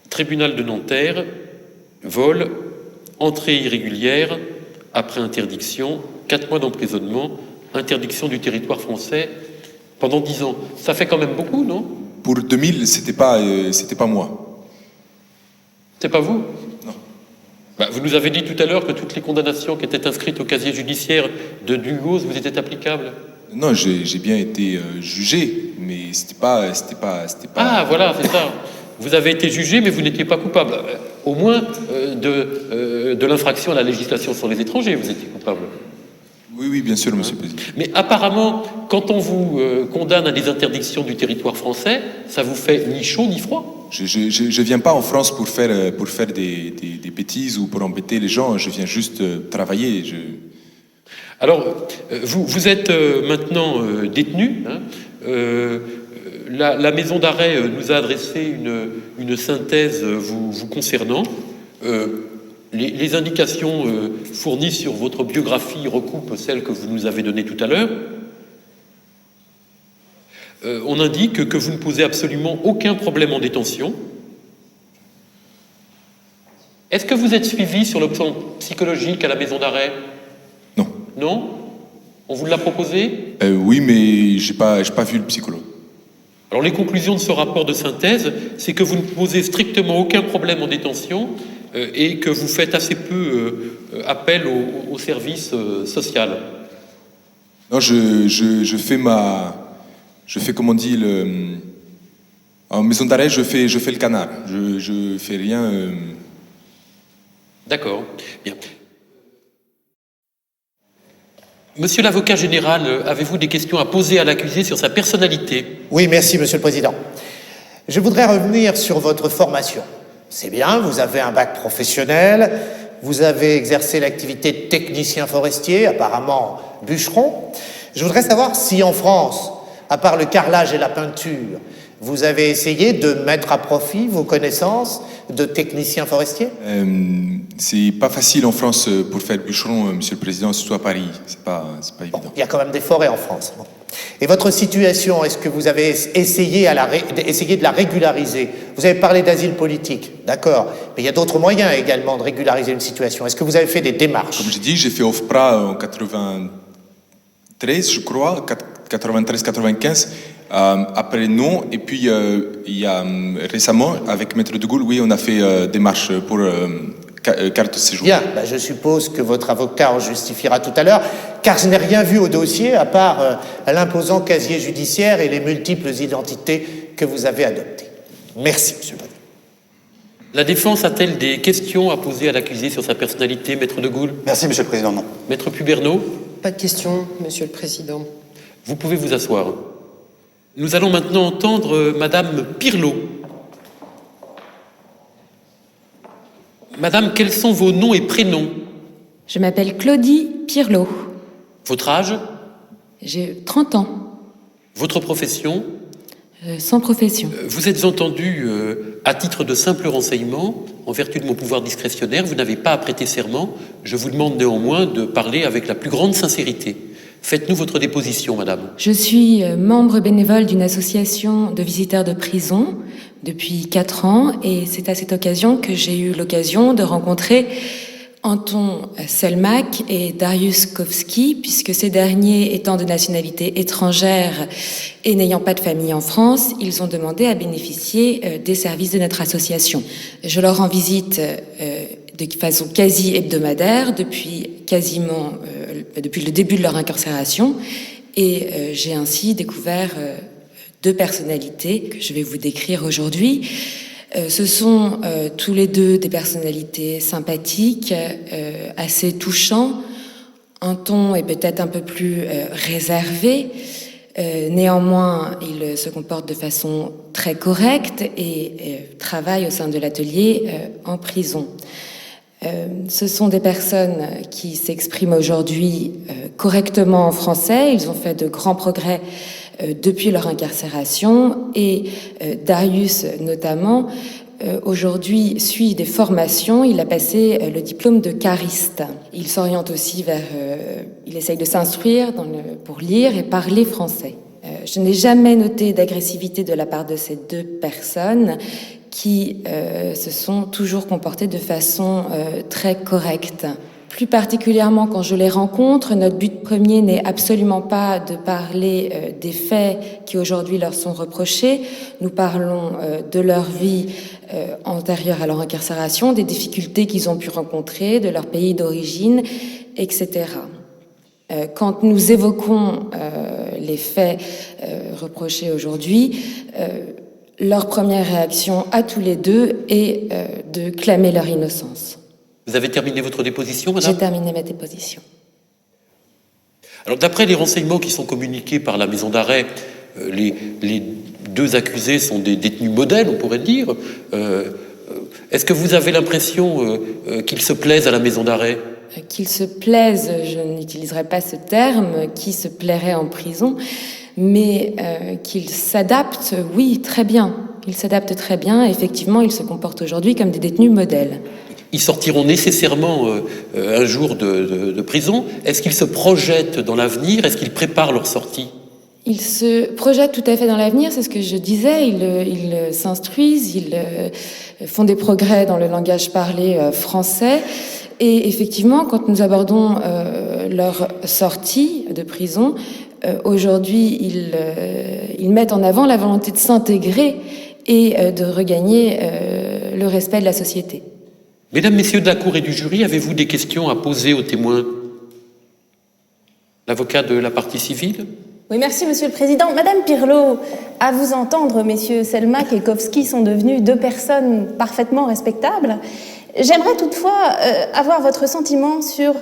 tribunal de Nanterre, vol, entrée irrégulière, après interdiction, 4 mois d'emprisonnement, interdiction du territoire français pendant 10 ans. Ça fait quand même beaucoup, non? Pour 2000, c'était pas moi. C'est pas vous? Non. Vous nous avez dit tout à l'heure que toutes les condamnations qui étaient inscrites au casier judiciaire de Dugos vous étaient applicables. Non, j'ai bien été jugé, mais c'était pas. Ah, voilà, c'est ça. Vous avez été jugé, mais vous n'étiez pas coupable. Au moins de l'infraction à la législation sur les étrangers, vous étiez coupable. Oui, bien sûr, Monsieur le Président. Mais apparemment, quand on vous condamne à des interdictions du territoire français, ça vous fait ni chaud ni froid. Je viens pas en France pour faire des bêtises ou pour embêter les gens. Je viens juste travailler. Alors, vous êtes maintenant détenu. La maison d'arrêt nous a adressé une synthèse vous concernant. Les indications fournies sur votre biographie recoupent celles que vous nous avez données tout à l'heure. On indique que vous ne posez absolument aucun problème en détention. Est-ce que vous êtes suivi sur le plan psychologique à la maison d'arrêt? Non. Non? On vous l'a proposé? Oui, mais j'ai pas vu le psychologue. Alors les conclusions de ce rapport de synthèse, c'est que vous ne posez strictement aucun problème en détention et que vous faites assez peu appel au service social. Non, je fais comme on dit en maison d'arrêt, je fais le canard. Je fais rien. D'accord. Bien. Monsieur l'avocat général, avez-vous des questions à poser à l'accusé sur sa personnalité? Oui, merci, Monsieur le Président. Je voudrais revenir sur votre formation. C'est bien, vous avez un bac professionnel, vous avez exercé l'activité de technicien forestier, apparemment bûcheron. Je voudrais savoir si en France, à part le carrelage et la peinture, Vous avez essayé de mettre à profit vos connaissances de technicien forestier? C'est pas facile en France pour faire bûcheron, Monsieur le Président, surtout à Paris. C'est pas évident. Il y a quand même des forêts en France. Et votre situation, est-ce que vous avez essayé de la régulariser? Vous avez parlé d'asile politique, d'accord, mais il y a d'autres moyens également de régulariser une situation. Est-ce que vous avez fait des démarches? Comme j'ai dit, j'ai fait OFPRA en 93, je crois, 93-95. Après, non. Et puis, il y a récemment, avec Maître de Gaulle, oui, on a fait démarche pour carte de séjour. Bien, je suppose que votre avocat en justifiera tout à l'heure, car je n'ai rien vu au dossier, à part l'imposant casier judiciaire et les multiples identités que vous avez adoptées. Merci, Monsieur le Président. La défense a-t-elle des questions à poser à l'accusé sur sa personnalité, Maître de Gaulle? Merci, Monsieur le Président, non. Maître Puberneau? Pas de question, Monsieur le Président. Vous pouvez vous asseoir. Nous allons maintenant entendre Madame Pirlot. Madame, quels sont vos noms et prénoms? Je m'appelle Claudie Pirlot. Votre âge? J'ai 30 ans. Votre profession? Sans profession. Vous êtes entendu à titre de simple renseignement, en vertu de mon pouvoir discrétionnaire, vous n'avez pas à prêter serment. Je vous demande néanmoins de parler avec la plus grande sincérité. Faites-nous votre déposition, madame. Je suis membre bénévole d'une association de visiteurs de prison depuis 4 ans et c'est à cette occasion que j'ai eu l'occasion de rencontrer Anton Selmak et Darius Kovski, puisque ces derniers étant de nationalité étrangère et n'ayant pas de famille en France, ils ont demandé à bénéficier des services de notre association. Je leur rends visite de façon quasi hebdomadaire depuis le début de leur incarcération et j'ai ainsi découvert 2 personnalités que je vais vous décrire aujourd'hui. Ce sont tous les 2 des personnalités sympathiques, assez touchants. Anton est peut-être un peu plus réservé. Néanmoins, il se comporte de façon très correcte et travaille au sein de l'atelier en prison. Ce sont des personnes qui s'expriment aujourd'hui correctement en français. Ils ont fait de grands progrès depuis leur incarcération et Darius notamment aujourd'hui suit des formations. Il a passé le diplôme de cariste. Il s'oriente aussi il essaye de s'instruire pour lire et parler français. Je n'ai jamais noté d'agressivité de la part de ces 2 personnes qui se sont toujours comportées de façon très correcte. Plus particulièrement quand je les rencontre, notre but premier n'est absolument pas de parler des faits qui aujourd'hui leur sont reprochés. Nous parlons de leur vie antérieure à leur incarcération, des difficultés qu'ils ont pu rencontrer, de leur pays d'origine, etc. Quand nous évoquons les faits reprochés aujourd'hui, leur première réaction à tous les 2 est de clamer leur innocence. Vous avez terminé votre déposition, madame? J'ai terminé ma déposition. Alors, d'après les renseignements qui sont communiqués par la maison d'arrêt, les 2 accusés sont des détenus modèles, on pourrait dire. Est-ce que vous avez l'impression qu'ils se plaisent à la maison d'arrêt? Qu'ils se plaisent, je n'utiliserai pas ce terme, qui se plairait en prison, mais qu'ils s'adaptent, oui, très bien. Ils s'adaptent très bien, effectivement, ils se comportent aujourd'hui comme des détenus modèles. Ils sortiront nécessairement un jour de prison. Est-ce qu'ils se projettent dans l'avenir? Est-ce qu'ils préparent leur sortie? Ils se projettent tout à fait dans l'avenir, c'est ce que je disais. Ils s'instruisent, ils font des progrès dans le langage parlé français. Et effectivement, quand nous abordons leur sortie de prison, aujourd'hui, ils mettent en avant la volonté de s'intégrer et de regagner le respect de la société. Mesdames, Messieurs de la Cour et du jury, avez-vous des questions à poser aux témoins? L'avocat de la partie civile? Oui, merci, Monsieur le Président. Madame Pirlot, à vous entendre, messieurs Selmak et Kovski sont devenus 2 personnes parfaitement respectables. J'aimerais toutefois avoir votre sentiment sur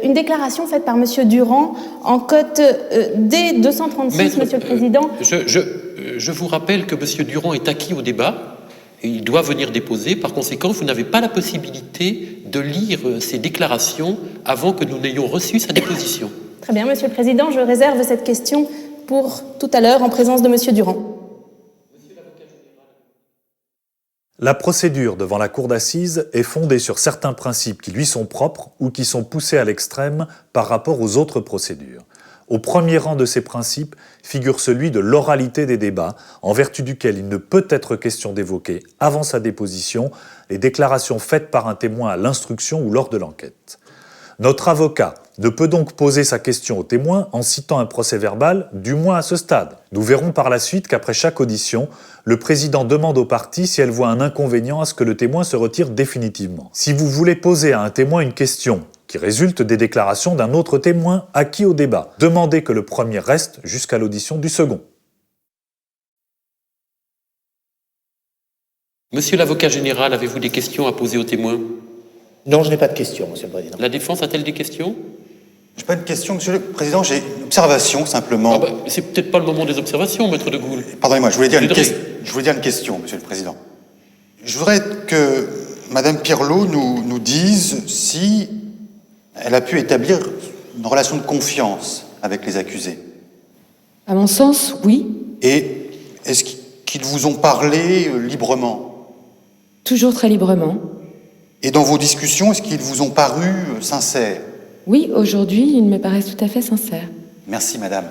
une déclaration faite par Monsieur Durand en cote D236, Monsieur le Président. Je vous rappelle que Monsieur Durand est acquis au débat. Et il doit venir déposer. Par conséquent, vous n'avez pas la possibilité de lire ces déclarations avant que nous n'ayons reçu sa déposition. Très bien, Monsieur le Président, je réserve cette question pour tout à l'heure en présence de Monsieur Durand. Monsieur La procédure devant la cour d'assises est fondée sur certains principes qui lui sont propres ou qui sont poussés à l'extrême par rapport aux autres procédures. Au premier rang de ces principes figure celui de l'oralité des débats, en vertu duquel il ne peut être question d'évoquer, avant sa déposition, les déclarations faites par un témoin à l'instruction ou lors de l'enquête. Notre avocat ne peut donc poser sa question au témoin en citant un procès-verbal, du moins à ce stade. Nous verrons par la suite qu'après chaque audition, le président demande aux parties si elles voient un inconvénient à ce que le témoin se retire définitivement. Si vous voulez poser à un témoin une question qui résulte des déclarations d'un autre témoin acquis au débat, demandez que le premier reste jusqu'à l'audition du second. Monsieur l'avocat général, avez-vous des questions à poser aux témoins? Non, je n'ai pas de questions, Monsieur le Président. La défense a-t-elle des questions? Je n'ai pas de question, Monsieur le Président, j'ai une observation simplement. C'est peut-être pas le moment des observations, maître de Gaulle. Pardonnez-moi, je voulais dire une question, Monsieur le Président. Je voudrais que Madame Pirlo nous dise si elle a pu établir une relation de confiance avec les accusés. À mon sens, oui. Et est-ce qu'ils vous ont parlé librement? Toujours très librement. Et dans vos discussions, est-ce qu'ils vous ont paru sincères? Oui, aujourd'hui, ils me paraissent tout à fait sincères. Merci, Madame.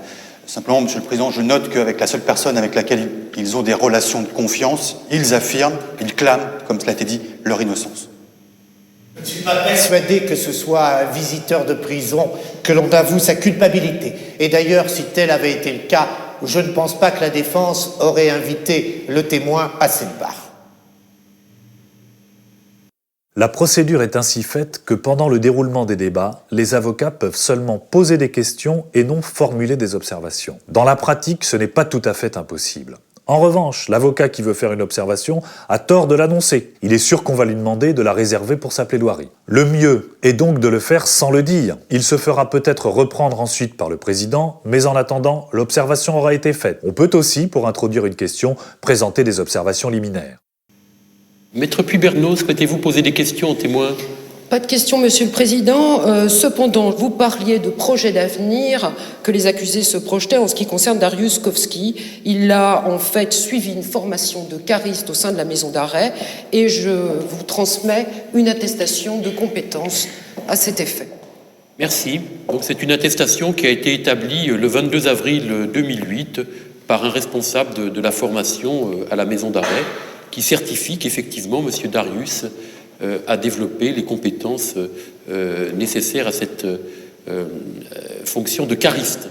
Simplement, Monsieur le Président, je note qu'avec la seule personne avec laquelle ils ont des relations de confiance, ils affirment, ils clament, comme cela a été dit, leur innocence. Je ne suis pas persuadé que ce soit un visiteur de prison que l'on avoue sa culpabilité. Et d'ailleurs, si tel avait été le cas, je ne pense pas que la défense aurait invité le témoin à cette barre. La procédure est ainsi faite que pendant le déroulement des débats, les avocats peuvent seulement poser des questions et non formuler des observations. Dans la pratique, ce n'est pas tout à fait impossible. En revanche, l'avocat qui veut faire une observation a tort de l'annoncer. Il est sûr qu'on va lui demander de la réserver pour sa plaidoirie. Le mieux est donc de le faire sans le dire. Il se fera peut-être reprendre ensuite par le président, mais en attendant, l'observation aura été faite. On peut aussi, pour introduire une question, présenter des observations liminaires. Maître Puyberneau, souhaitez-vous poser des questions aux témoins? Pas de question, Monsieur le Président. Cependant, vous parliez de projets d'avenir que les accusés se projetaient en ce qui concerne Dariusz Kowski. Il a en fait suivi une formation de cariste au sein de la maison d'arrêt et je vous transmets une attestation de compétence à cet effet. Merci. Donc c'est une attestation qui a été établie le 22 avril 2008 par un responsable de la formation à la maison d'arrêt qui certifie qu'effectivement M. Dariusz a développé les compétences nécessaires à cette fonction de cariste.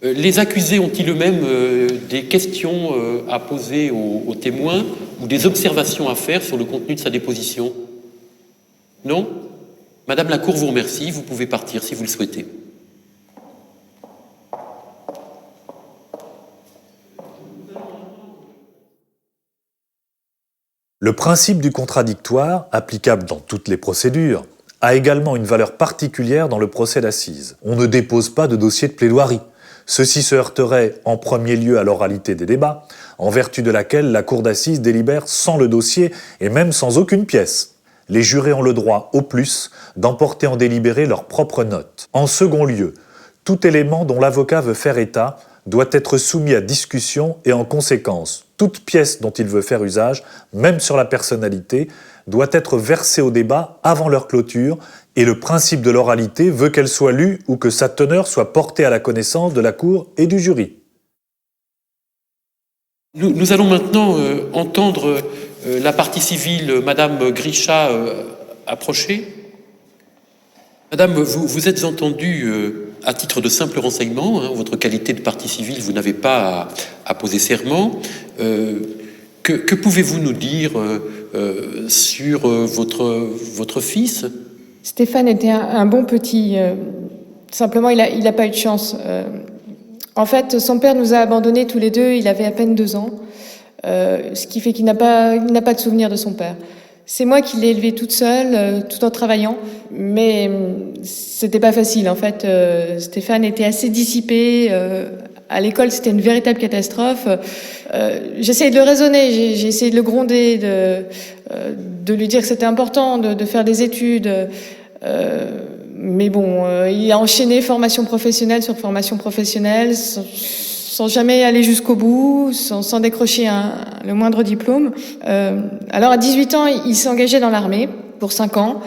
Les accusés ont-ils eux-mêmes des questions à poser aux témoins ou des observations à faire sur le contenu de sa déposition? Non? Madame la Cour vous remercie, vous pouvez partir si vous le souhaitez. Le principe du contradictoire, applicable dans toutes les procédures, a également une valeur particulière dans le procès d'assises. On ne dépose pas de dossier de plaidoirie. Ceci se heurterait en premier lieu à l'oralité des débats, en vertu de laquelle la cour d'assises délibère sans le dossier et même sans aucune pièce. Les jurés ont le droit, au plus, d'emporter en délibéré leurs propres notes. En second lieu, tout élément dont l'avocat veut faire état doit être soumis à discussion et en conséquence, toute pièce dont il veut faire usage, même sur la personnalité, doit être versée au débat avant leur clôture et le principe de l'oralité veut qu'elle soit lue ou que sa teneur soit portée à la connaissance de la Cour et du jury. Nous allons maintenant entendre la partie civile, Madame Grisha, approcher. Madame, vous êtes entendue à titre de simple renseignement, en votre qualité de partie civile, vous n'avez pas à poser serment. Que pouvez-vous nous dire sur votre fils? Stéphane était un bon petit. Simplement, il n'a pas eu de chance. En fait, son père nous a abandonnés tous les deux, il avait à peine 2 ans, ce qui fait qu'il n'a pas de souvenir de son père. C'est moi qui l'ai élevé toute seule, tout en travaillant, mais c'était pas facile. En fait, Stéphane était assez dissipé. À l'école, c'était une véritable catastrophe. J'essayais de le raisonner, j'ai essayé de le gronder, de lui dire que c'était important de faire des études. Mais bon, il a enchaîné formation professionnelle sur formation professionnelle, sans jamais aller jusqu'au bout, sans décrocher le moindre diplôme. Alors à 18 ans, il s'est engagé dans l'armée pour 5 ans.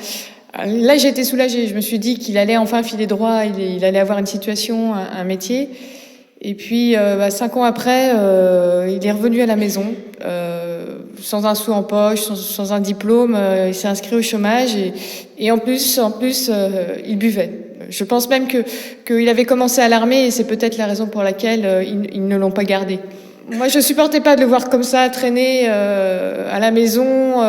Là, j'ai été soulagée. Je me suis dit qu'il allait enfin filer droit, il allait avoir une situation, un métier. Et puis, 5 ans après, il est revenu à la maison, sans un sou en poche, sans un diplôme. Il s'est inscrit au chômage et en plus, il buvait. Je pense même qu'il avait commencé à l'armée et c'est peut-être la raison pour laquelle ils ne l'ont pas gardé. Moi, je supportais pas de le voir comme ça, traîner à la maison,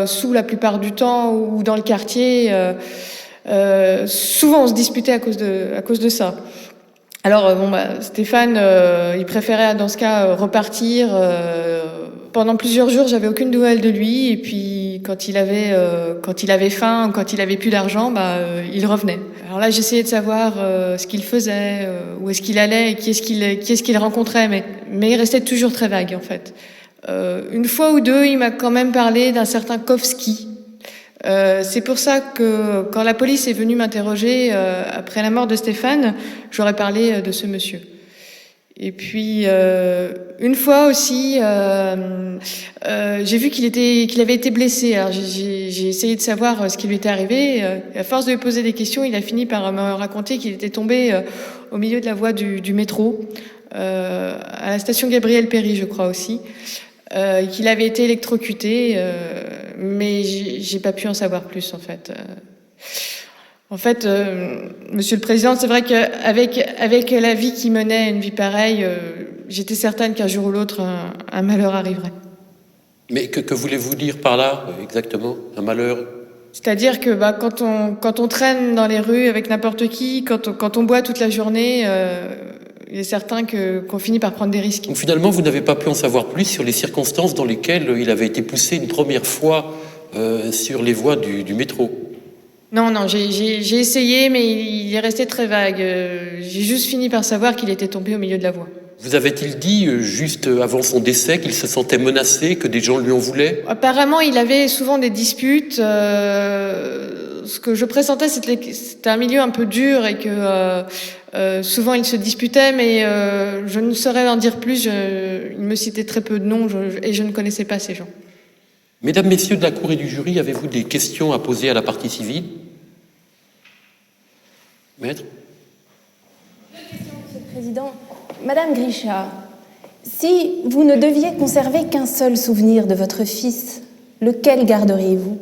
sous la plupart du temps, ou dans le quartier. Souvent, on se disputait à cause de ça. Alors, Stéphane, il préférait, dans ce cas, repartir. Pendant plusieurs jours, j'avais aucune nouvelle de lui. Et puis, quand il avait faim, quand il avait plus d'argent, il revenait. Alors là, j'essayais de savoir ce qu'il faisait, où est-ce qu'il allait, et qui est-ce qu'il rencontrait, mais il restait toujours très vague, en fait. Une fois ou deux, il m'a quand même parlé d'un certain Kovski. C'est pour ça que quand la police est venue m'interroger après la mort de Stéphane, j'aurais parlé de ce monsieur. Et puis une fois aussi, j'ai vu qu'il avait été blessé. Alors j'ai essayé de savoir ce qui lui était arrivé. À force de lui poser des questions, il a fini par me raconter qu'il était tombé au milieu de la voie du métro, à la station Gabriel Péri, je crois aussi. Qu'il avait été électrocuté, mais j'ai pas pu en savoir plus, en fait. Monsieur le Président, c'est vrai qu'avec la vie qu'il menait, une vie pareille, j'étais certaine qu'un jour ou l'autre, un malheur arriverait. Mais que voulez-vous dire par là, exactement, un malheur? C'est-à-dire que quand on traîne dans les rues avec n'importe qui, quand on boit toute la journée, il est certain qu'on finit par prendre des risques. Donc finalement, vous n'avez pas pu en savoir plus sur les circonstances dans lesquelles il avait été poussé une première fois sur les voies du métro? Non, j'ai essayé, mais il est resté très vague. J'ai juste fini par savoir qu'il était tombé au milieu de la voie. Vous avait-il dit, juste avant son décès, qu'il se sentait menacé, que des gens lui en voulaient? Apparemment, il avait souvent des disputes. Ce que je pressentais, c'était un milieu un peu dur et que souvent il se disputait, mais je ne saurais en dire plus. Il me citait très peu de noms et je ne connaissais pas ces gens. Mesdames, Messieurs de la Cour et du jury, avez-vous des questions à poser à la partie civile? Maître? Monsieur le Président, Madame Grisha, si vous ne deviez conserver qu'un seul souvenir de votre fils, lequel garderiez-vous?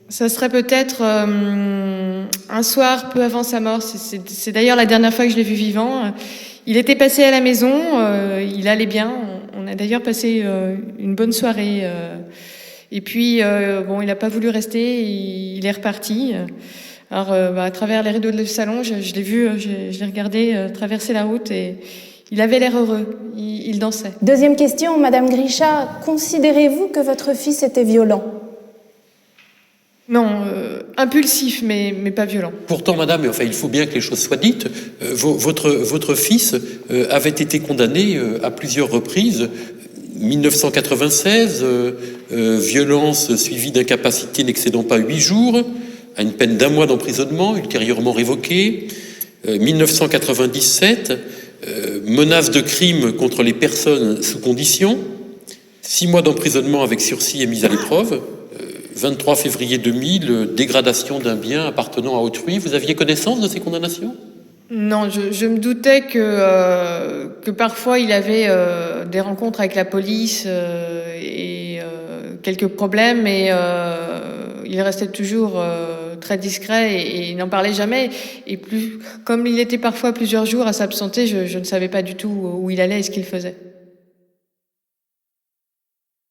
Ça serait peut-être un soir peu avant sa mort. C'est d'ailleurs la dernière fois que je l'ai vu vivant. Il était passé à la maison, il allait bien. On a d'ailleurs passé une bonne soirée. Et puis, il n'a pas voulu rester, il est reparti. Alors, à travers les rideaux du salon, je l'ai vu, je l'ai regardé traverser la route et il avait l'air heureux, il dansait. Deuxième question, Madame Grisha, considérez-vous que votre fils était violent? Non, impulsif, mais pas violent. Pourtant, madame, il faut bien que les choses soient dites, votre fils avait été condamné à plusieurs reprises. 1996, violence suivie d'incapacité n'excédant pas 8 jours, à une peine d'1 mois d'emprisonnement, ultérieurement révoquée. 1997, menace de crime contre les personnes sous condition, 6 mois d'emprisonnement avec sursis et mise à l'épreuve. 23 février 2000, dégradation d'un bien appartenant à autrui. Vous aviez connaissance de ces condamnations? Non, je me doutais que parfois il avait des rencontres avec la police et quelques problèmes, mais il restait toujours très discret et il n'en parlait jamais. Et comme il était parfois plusieurs jours à s'absenter, je ne savais pas du tout où il allait et ce qu'il faisait.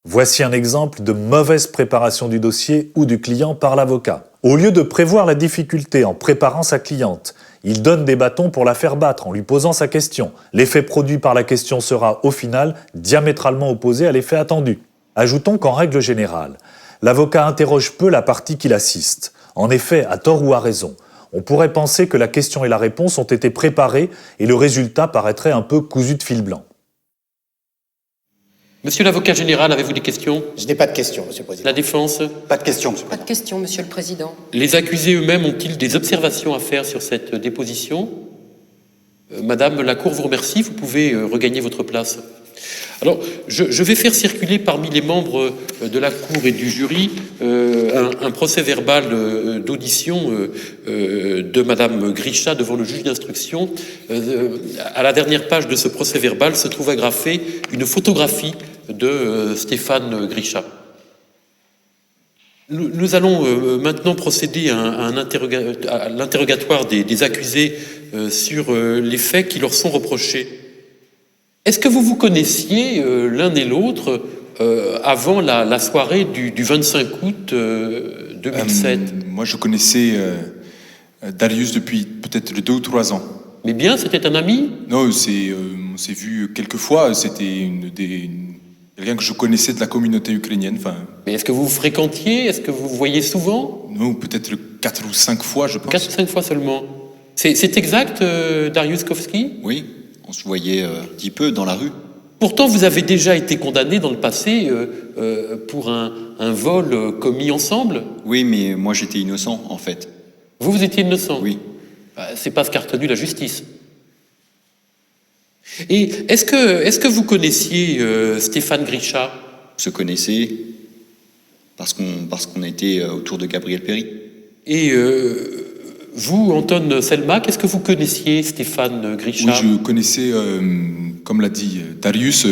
Voici un exemple de mauvaise préparation du dossier ou du client par l'avocat. Au lieu de prévoir la difficulté en préparant sa cliente, il donne des bâtons pour la faire battre en lui posant sa question. L'effet produit par la question sera, au final, diamétralement opposé à l'effet attendu. Ajoutons qu'en règle générale, l'avocat interroge peu la partie qu'il assiste. En effet, à tort ou à raison, on pourrait penser que la question et la réponse ont été préparées et le résultat paraîtrait un peu cousu de fil blanc. Monsieur l'avocat général, avez-vous des questions? Je n'ai pas de questions, Monsieur le Président. La défense? Pas de questions, Monsieur le Pas Président. de question, Monsieur le Président. Les accusés eux-mêmes ont-ils des observations à faire sur cette déposition? Madame, la Cour vous remercie, vous pouvez regagner votre place. Alors, je vais faire circuler parmi les membres de la Cour et du jury un procès-verbal d'audition de Madame Grisha devant le juge d'instruction. À la dernière page de ce procès-verbal se trouve agrafée une photographie de Stéphane Grisha. Nous allons maintenant procéder à l'interrogatoire des accusés sur les faits qui leur sont reprochés. Est-ce que vous vous connaissiez l'un et l'autre avant la soirée du 25 août 2007 Moi, je connaissais Darius depuis peut-être 2 ou 3 ans. Mais bien, c'était un ami? Non, on s'est vu quelques fois. C'était quelqu'un que je connaissais de la communauté ukrainienne. Mais est-ce que vous vous fréquentiez? Est-ce que vous vous voyez souvent? Non, peut-être 4 ou 5 fois, je pense. 4 ou 5 fois seulement. C'est exact, Darius Kovski? Oui, on se voyait un petit peu dans la rue. Pourtant, vous avez déjà été condamné dans le passé pour un vol commis ensemble? Oui, mais moi j'étais innocent, en fait. Vous étiez innocent? Oui. C'est pas ce qu'a retenu la justice. Et est-ce que vous connaissiez Stéphane Grisha? On se connaissait parce qu'on était autour de Gabriel Péry. Et vous, Anton Selmak, est-ce que vous connaissiez Stéphane Grisha? Oui, je connaissais, comme l'a dit Darius,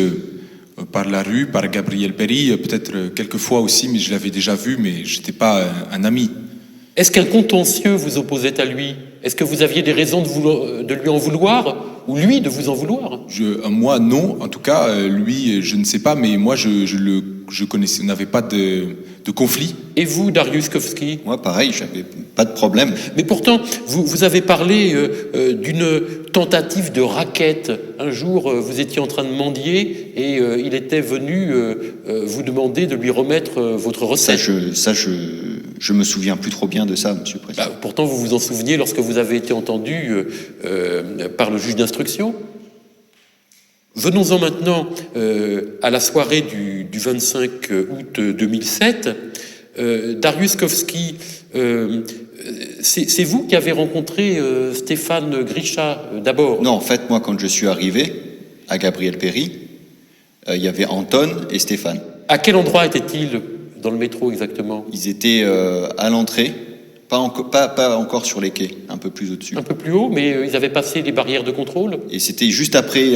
par la rue, par Gabriel Péry, peut-être quelques fois aussi, mais je l'avais déjà vu, mais je n'étais pas un ami. Est-ce qu'un contentieux vous opposait à lui? Est-ce que vous aviez des raisons de lui en vouloir, ou lui de vous en vouloir? Moi, non. En tout cas, lui, je ne sais pas, mais moi, je connaissais, on n'avait pas de conflit. Et vous, Darius Kovski? Moi, pareil, j'avais pas de problème. Mais pourtant, vous avez parlé d'une tentative de racket. Un jour, vous étiez en train de mendier et il était venu vous demander de lui remettre votre recette. Je me souviens plus trop bien de ça, Monsieur le Président. Pourtant, vous vous en souveniez lorsque vous avez été entendu par le juge d'instruction. Venons-en maintenant à la soirée du 25 août 2007. Darius Kovski, c'est vous qui avez rencontré Stéphane Grisha d'abord? Non, en fait, moi, quand je suis arrivé à Gabriel Péry, il y avait Anton et Stéphane. À quel endroit étaient-ils dans le métro exactement? Ils étaient à l'entrée, pas encore sur les quais, un peu plus au-dessus. Un peu plus haut, mais ils avaient passé les barrières de contrôle? Et c'était juste après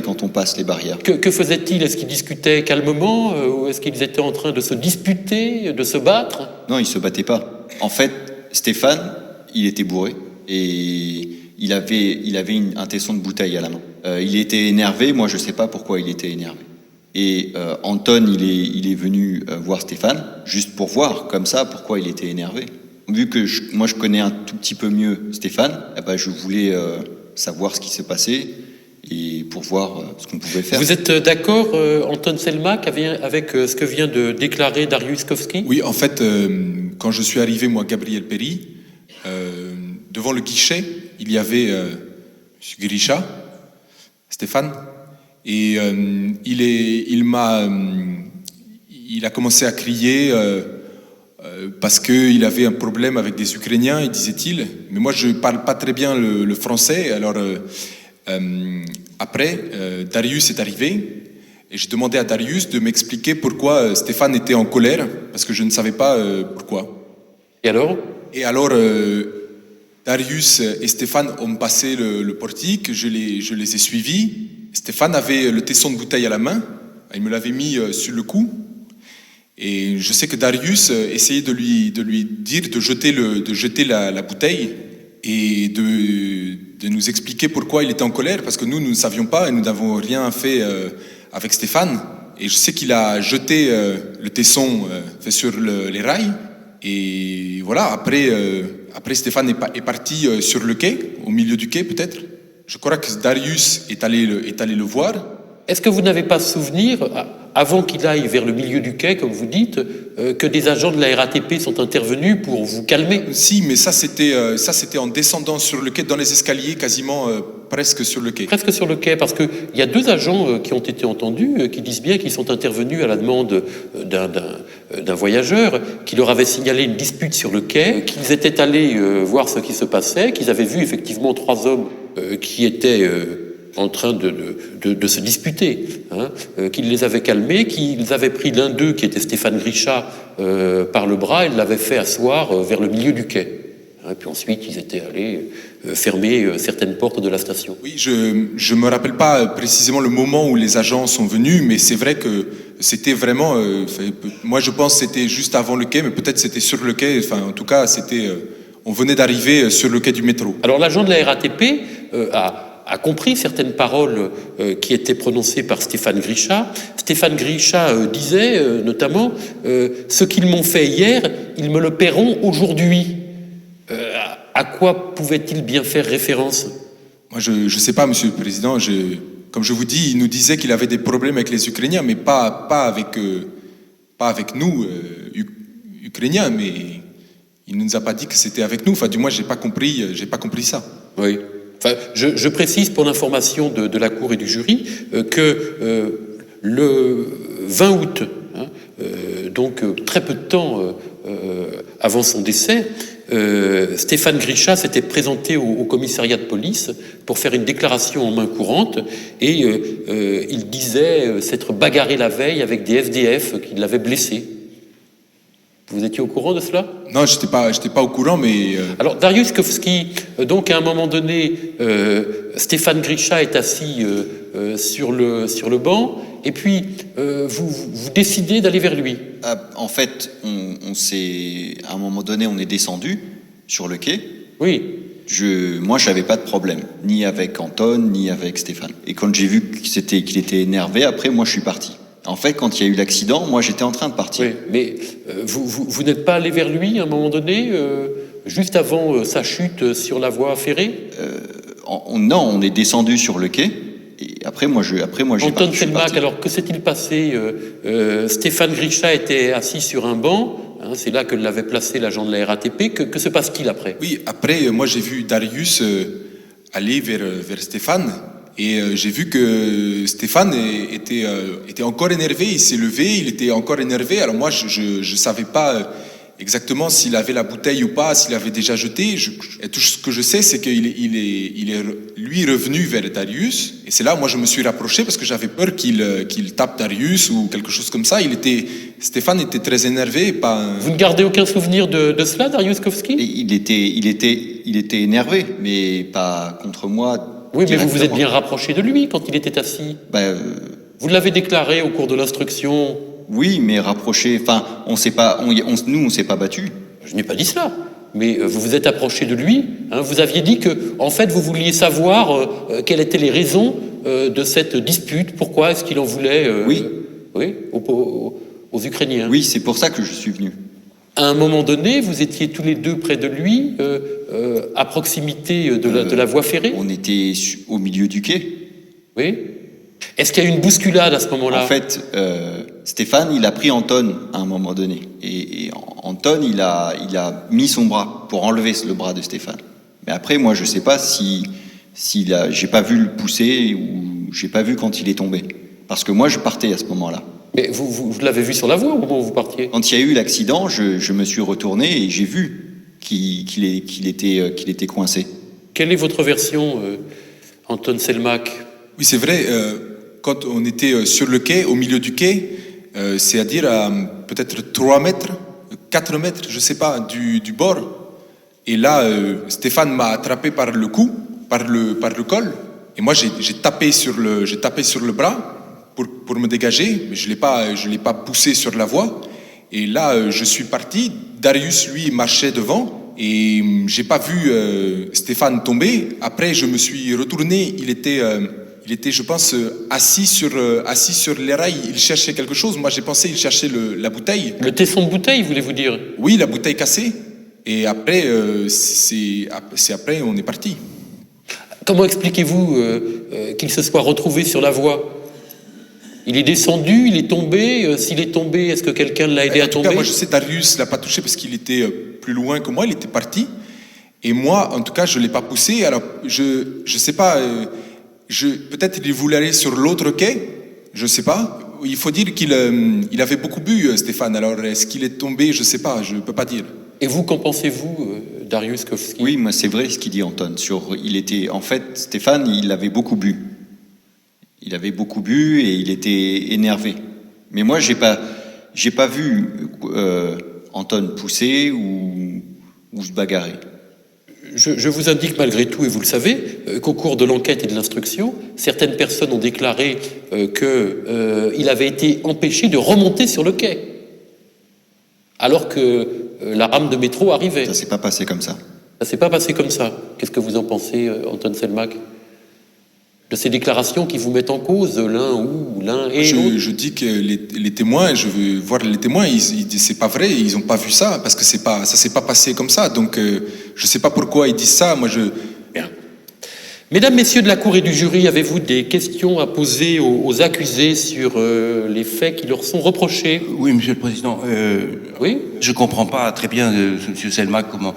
quand on passe les barrières. Que faisaient-ils? Est-ce qu'ils discutaient calmement ou est-ce qu'ils étaient en train de se disputer, de se battre? Non, ils se battaient pas. En fait, Stéphane, il était bourré et il avait un tesson de bouteille à la main. Il était énervé, moi je sais pas pourquoi il était énervé. Et Anton, il est venu voir Stéphane, juste pour voir, comme ça, pourquoi il était énervé. Vu que moi je connais un tout petit peu mieux Stéphane, je voulais savoir ce qui s'est passé et pour voir ce qu'on pouvait faire. Vous êtes d'accord, Anton Selmak, avec ce que vient de déclarer Darius Kovski? Oui, en fait, quand je suis arrivé, moi, Gabriel Péry, devant le guichet, il y avait M. Grisha, Stéphane, et il a commencé à crier parce qu'il avait un problème avec des Ukrainiens, disait-il. Mais moi, je ne parle pas très bien le français. Alors, après, Darius est arrivé et j'ai demandé à Darius de m'expliquer pourquoi Stéphane était en colère, parce que je ne savais pas pourquoi. Et alors? Et alors, Darius et Stéphane ont passé le portique, je les ai suivis. Stéphane avait le tesson de bouteille à la main, il me l'avait mis sur le cou. Et je sais que Darius essayait de lui dire de jeter la bouteille et de nous expliquer pourquoi il était en colère, parce que nous ne savions pas et nous n'avons rien fait avec Stéphane. Et je sais qu'il a jeté le tesson sur les rails. Et voilà, après Stéphane est parti sur le quai, au milieu du quai peut-être. Je crois que Darius est allé le voir. Est-ce que vous n'avez pas souvenir, avant qu'il aille vers le milieu du quai, comme vous dites, que des agents de la RATP sont intervenus pour vous calmer? Si, mais ça c'était en descendant sur le quai, dans les escaliers, quasiment presque sur le quai. Presque sur le quai, parce qu'il y a 2 agents qui ont été entendus, qui disent bien qu'ils sont intervenus à la demande d'un voyageur, qui leur avait signalé une dispute sur le quai, qu'ils étaient allés voir ce qui se passait, qu'ils avaient vu effectivement 3 hommes qui étaient en train de se disputer, qu'il les avait calmés, qu'ils avaient pris l'un d'eux, qui était Stéphane Grisha, par le bras, et l'avaient fait asseoir vers le milieu du quai. Et puis ensuite, ils étaient allés fermer certaines portes de la station. Oui, je ne me rappelle pas précisément le moment où les agents sont venus, mais c'est vrai que c'était vraiment... moi, je pense que c'était juste avant le quai, mais peut-être c'était sur le quai. Enfin, en tout cas, c'était... on venait d'arriver sur le quai du métro. Alors, l'agent de la RATP a compris certaines paroles qui étaient prononcées par Stéphane Grisha. Stéphane Grisha disait notamment « Ce qu'ils m'ont fait hier, ils me le paieront aujourd'hui ». À quoi pouvait-il bien faire référence? Moi, je ne sais pas, Monsieur le Président. Comme je vous dis, il nous disait qu'il avait des problèmes avec les Ukrainiens, mais pas avec nous, Ukrainiens, mais il ne nous a pas dit que c'était avec nous. Enfin, du moins, j'ai pas compris ça. Oui. Enfin, je précise pour l'information de la Cour et du jury que le 20 août, donc très peu de temps avant son décès, Stéphane Grisha s'était présenté au commissariat de police pour faire une déclaration en main courante et il disait s'être bagarré la veille avec des SDF qui l'avaient blessé. Vous étiez au courant de cela? Non, j'étais pas au courant, mais... Alors, Dariusz Kowski, donc à un moment donné, Stéphane Grisha est assis sur le banc, et puis vous décidez d'aller vers lui. En fait, on s'est... À un moment donné, on est descendu sur le quai. Oui. Moi, je n'avais pas de problème, ni avec Anton, ni avec Stéphane. Et quand j'ai vu qu'il était énervé, après, moi, je suis parti. En fait, quand il y a eu l'accident, moi, j'étais en train de partir. Oui, mais vous n'êtes pas allé vers lui à un moment donné, juste avant sa chute sur la voie ferrée? Non, on est descendu sur le quai. Et après, moi, j'ai Anton Selmak, alors que s'est-il passé? Stéphane Grisha était assis sur un banc. C'est là que l'avait placé l'agent de la RATP. Que se passe-t-il après? Oui, après, moi, j'ai vu Dariusz aller vers Stéphane. Et j'ai vu que Stéphane était encore énervé, il s'est levé, il était encore énervé. Alors moi, je savais pas exactement s'il avait la bouteille ou pas, s'il avait déjà jeté. Et tout ce que je sais, c'est qu'il est lui revenu vers Dariusz. Et c'est là, moi, je me suis rapproché parce que j'avais peur qu'il tape Dariusz ou quelque chose comme ça. Stéphane était très énervé. Vous ne gardez aucun souvenir de cela, Dariusz Kowski? Il était énervé, mais pas contre moi. Oui, mais vous vous êtes bien rapproché de lui quand il était assis. Vous l'avez déclaré au cours de l'instruction. Oui, mais rapproché. Enfin, on s'est pas battus. Je n'ai pas dit cela. Mais vous vous êtes approché de lui. Vous aviez dit que, en fait, vous vouliez savoir quelles étaient les raisons de cette dispute. Pourquoi est-ce qu'il en voulait aux Ukrainiens? Oui, c'est pour ça que je suis venu. À un moment donné, vous étiez tous les deux près de lui, à proximité de la voie ferrée? On était au milieu du quai. Oui. Est-ce qu'il y a eu une bousculade à ce moment-là? En fait, Stéphane, il a pris Anton à un moment donné. Et Anton, il a mis son bras pour enlever le bras de Stéphane. Mais après, moi, je sais pas j'ai pas vu le pousser ou j'ai pas vu quand il est tombé. Parce que moi, je partais à ce moment-là. Mais vous l'avez vu sur la voie au moment où vous partiez? Quand il y a eu l'accident, je me suis retourné et j'ai vu qu'il était coincé. Quelle est votre version, Anton Selmak? Oui, c'est vrai. Quand on était sur le quai, au milieu du quai, c'est-à-dire à peut-être 3 mètres, 4 mètres, je ne sais pas, du bord. Et là, Stéphane m'a attrapé par le cou, par le col. Et moi, j'ai tapé sur le bras pour me dégager, mais je l'ai pas poussé sur la voie. Et là, je suis parti. Dariusz, lui, marchait devant. Et j'ai pas vu Stéphane tomber. Après, je me suis retourné. Il était, je pense, assis sur les rails. Il cherchait quelque chose. Moi, j'ai pensé qu'il cherchait la bouteille. Le tesson de bouteille, voulez-vous dire? Oui, la bouteille cassée. Et après, après, on est parti. Comment expliquez-vous qu'il se soit retrouvé sur la voie? Il est descendu, il est tombé. S'il est tombé, est-ce que quelqu'un l'a aidé à tomber? En tout cas, moi, je sais, Dariusz l'a pas touché parce qu'il était plus loin que moi. Il était parti. Et moi, en tout cas, je l'ai pas poussé. Alors, je sais pas. Peut-être il voulait aller sur l'autre quai. Je sais pas. Il faut dire qu'il avait beaucoup bu, Stéphane. Alors, est-ce qu'il est tombé? Je sais pas. Je peux pas dire. Et vous, qu'en pensez-vous Darius Kowski. Oui, moi c'est vrai ce qu'il dit Anton. En fait, Stéphane, il avait beaucoup bu. Il avait beaucoup bu et il était énervé. Mais moi, j'ai pas vu Anton pousser ou se bagarrer. Je vous indique malgré tout, et vous le savez, qu'au cours de l'enquête et de l'instruction, certaines personnes ont déclaré qu'il avait été empêché de remonter sur le quai, alors que la rame de métro arrivait. Ça s'est pas passé comme ça. Ça s'est pas passé comme ça. Qu'est-ce que vous en pensez, Anton Selmak, de ces déclarations qui vous mettent en cause l'un et l'autre? Je dis que les témoins, je veux voir les témoins, c'est pas vrai, ils ont pas vu ça, parce que ça s'est pas passé comme ça, donc je sais pas pourquoi ils disent ça, Bien. Mesdames, Messieurs de la Cour et du jury, avez-vous des questions à poser aux accusés sur les faits qui leur sont reprochés? Oui, Monsieur le Président. Oui. Je comprends pas très bien, Monsieur Selmak, comment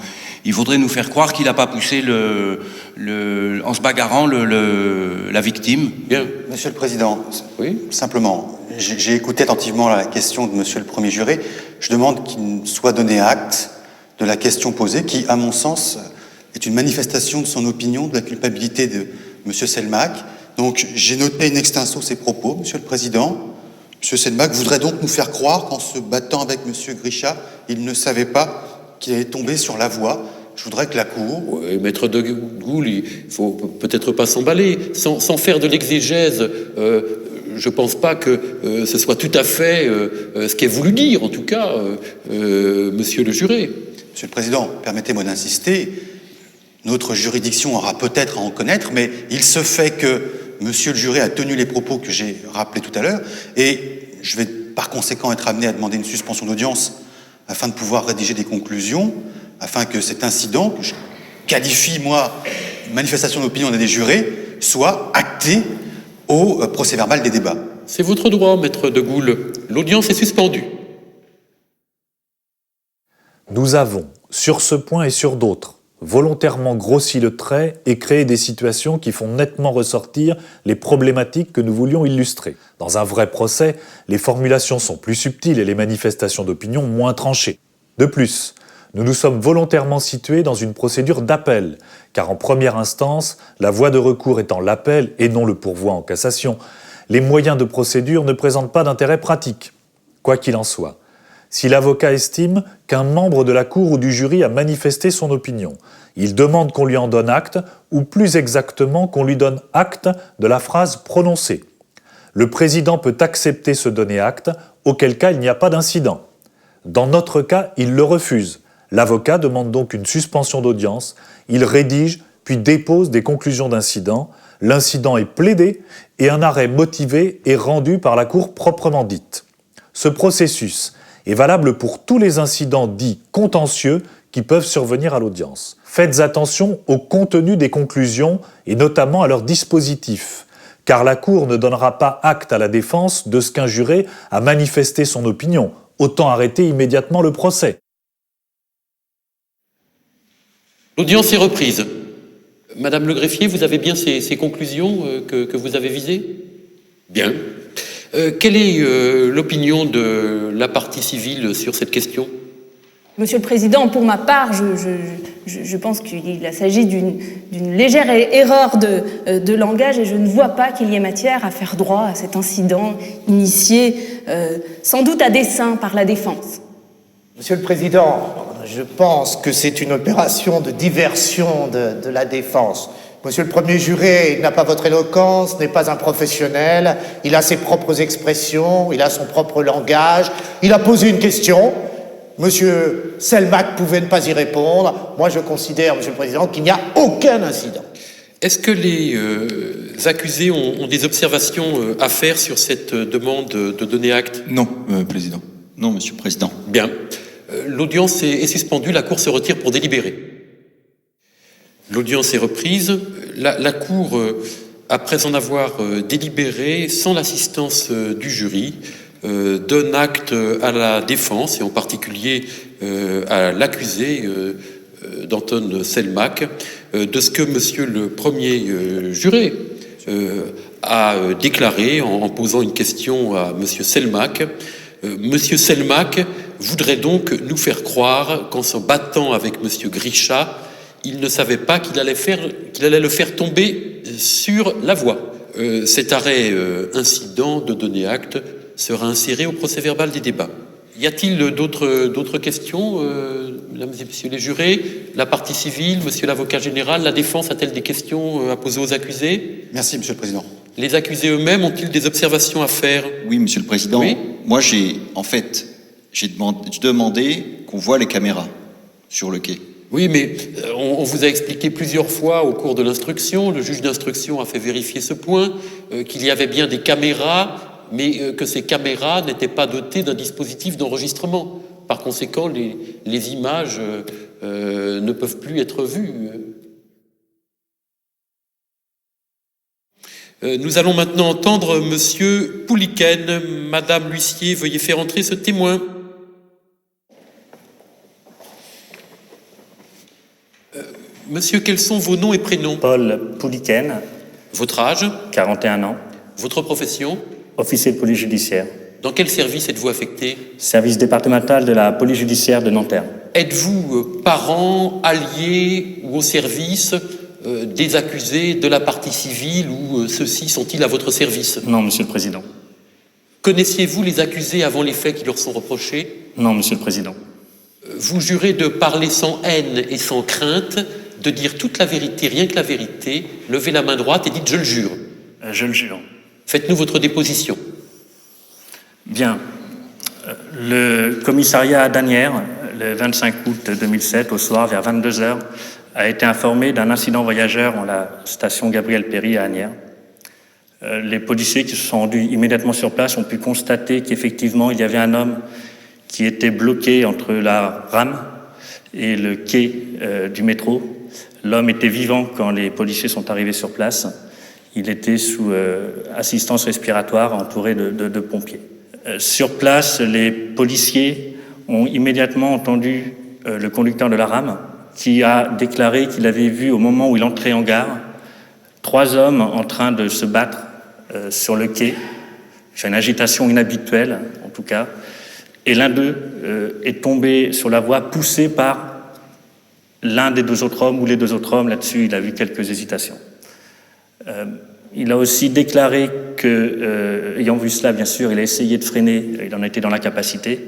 il voudrait nous faire croire qu'il n'a pas poussé en se bagarrant la victime. Bien. Monsieur le Président, oui. Simplement, j'ai écouté attentivement la question de Monsieur le Premier juré. Je demande qu'il soit donné acte de la question posée, qui, à mon sens, est une manifestation de son opinion, de la culpabilité de Monsieur Selmak. Donc, j'ai noté in extenso ses propos, Monsieur le Président. Monsieur Selmak voudrait donc nous faire croire qu'en se battant avec Monsieur Grisha, il ne savait pas qu'il allait tomber sur la voie. Je voudrais que la Cour... Oui, maître de Gaulle, il faut peut-être pas s'emballer. Sans faire de l'exégèse, je pense pas que ce soit tout à fait ce qu'est voulu dire, en tout cas, Monsieur le juré. Monsieur le Président, permettez-moi d'insister. Notre juridiction aura peut-être à en connaître, mais il se fait que Monsieur le juré a tenu les propos que j'ai rappelés tout à l'heure, et je vais par conséquent être amené à demander une suspension d'audience afin de pouvoir rédiger des conclusions, afin que cet incident, que je qualifie, moi, une manifestation d'opinion des jurés, soit acté au procès-verbal des débats. C'est votre droit, maître de Gaulle. L'audience est suspendue. Nous avons, sur ce point et sur d'autres, volontairement grossi le trait et créé des situations qui font nettement ressortir les problématiques que nous voulions illustrer. Dans un vrai procès, les formulations sont plus subtiles et les manifestations d'opinion moins tranchées. De plus, nous nous sommes volontairement situés dans une procédure d'appel, car en première instance, la voie de recours étant l'appel et non le pourvoi en cassation, les moyens de procédure ne présentent pas d'intérêt pratique. Quoi qu'il en soit, si l'avocat estime qu'un membre de la Cour ou du jury a manifesté son opinion, il demande qu'on lui en donne acte, ou plus exactement qu'on lui donne acte de la phrase prononcée. Le président peut accepter ce donner acte, auquel cas il n'y a pas d'incident. Dans notre cas, il le refuse. L'avocat demande donc une suspension d'audience, il rédige puis dépose des conclusions d'incident, l'incident est plaidé et un arrêt motivé est rendu par la Cour proprement dite. Ce processus est valable pour tous les incidents dits contentieux qui peuvent survenir à l'audience. Faites attention au contenu des conclusions et notamment à leur dispositif, car la Cour ne donnera pas acte à la défense de ce qu'un juré a manifesté son opinion. Autant arrêter immédiatement le procès. L'audience est reprise. Madame le greffier, vous avez bien ces conclusions que vous avez visées? Bien. Quelle est l'opinion de la partie civile sur cette question? Monsieur le Président, pour ma part, je pense qu'il s'agit d'une légère erreur de langage et je ne vois pas qu'il y ait matière à faire droit à cet incident initié sans doute à dessein par la défense. Monsieur le Président, je pense que c'est une opération de diversion de la défense. Monsieur le Premier juré, il n'a pas votre éloquence, n'est pas un professionnel, il a ses propres expressions, il a son propre langage, il a posé une question. Monsieur Selmak pouvait ne pas y répondre. Moi, je considère, Monsieur le Président, qu'il n'y a aucun incident. Est-ce que les accusés ont des observations à faire sur cette demande de donner acte? Non, Président. Non, Monsieur le Président. Bien. L'audience est suspendue, la Cour se retire pour délibérer. L'audience est reprise. La Cour, après en avoir délibéré, sans l'assistance du jury, donne acte à la défense, et en particulier à l'accusé d'Anton Selmak, de ce que Monsieur le Premier juré a déclaré en posant une question à Monsieur Selmak. Monsieur Selmak voudrait donc nous faire croire qu'en se battant avec M. Grisha, il ne savait pas qu'il allait le faire tomber sur la voie. Cet arrêt incident de donner acte sera inséré au procès-verbal des débats. Y a-t-il d'autres questions, mesdames et messieurs les jurés? La partie civile, monsieur l'avocat général, la défense a-t-elle des questions à poser aux accusés? Merci, Monsieur le Président. Les accusés eux-mêmes ont-ils des observations à faire? Oui, Monsieur le Président. Oui. Moi, j'ai demandé qu'on voit les caméras sur le quai. Oui, mais on vous a expliqué plusieurs fois au cours de l'instruction, le juge d'instruction a fait vérifier ce point, qu'il y avait bien des caméras, mais que ces caméras n'étaient pas dotées d'un dispositif d'enregistrement. Par conséquent, les images ne peuvent plus être vues. Nous allons maintenant entendre Monsieur Pouliken. Madame l'huissier, veuillez faire entrer ce témoin. Monsieur, quels sont vos noms et prénoms? Paul Pouliken. Votre âge? 41 ans. Votre profession? Officier de police judiciaire. Dans quel service êtes-vous affecté? Service départemental de la police judiciaire de Nanterre. Êtes-vous parent, allié ou au service des accusés de la partie civile ou ceux-ci sont-ils à votre service? Non, Monsieur le Président. Connaissiez-vous les accusés avant les faits qui leur sont reprochés? Non, Monsieur le Président. Vous jurez de parler sans haine et sans crainte, de dire toute la vérité, rien que la vérité. Levez la main droite et dites « je le jure ». Je le jure. Faites-nous votre déposition. Bien. Le commissariat à Danières, le 25 août 2007, au soir, vers 22h, a été informé d'un incident voyageur en la station Gabriel-Péry à Asnières. Les policiers qui se sont rendus immédiatement sur place ont pu constater qu'effectivement, il y avait un homme qui était bloqué entre la rame et le quai du métro. L'homme était vivant quand les policiers sont arrivés sur place. Il était sous assistance respiratoire, entouré de pompiers. Sur place, les policiers ont immédiatement entendu le conducteur de la rame qui a déclaré qu'il avait vu au moment où il entrait en gare 3 hommes en train de se battre sur le quai. C'est une agitation inhabituelle, en tout cas. Et l'un d'eux est tombé sur la voie, poussé par l'un des 2 autres hommes ou les 2 autres hommes. Là-dessus, il a vu quelques hésitations. Il a aussi déclaré que, ayant vu cela, bien sûr, il a essayé de freiner, il en était dans l'incapacité.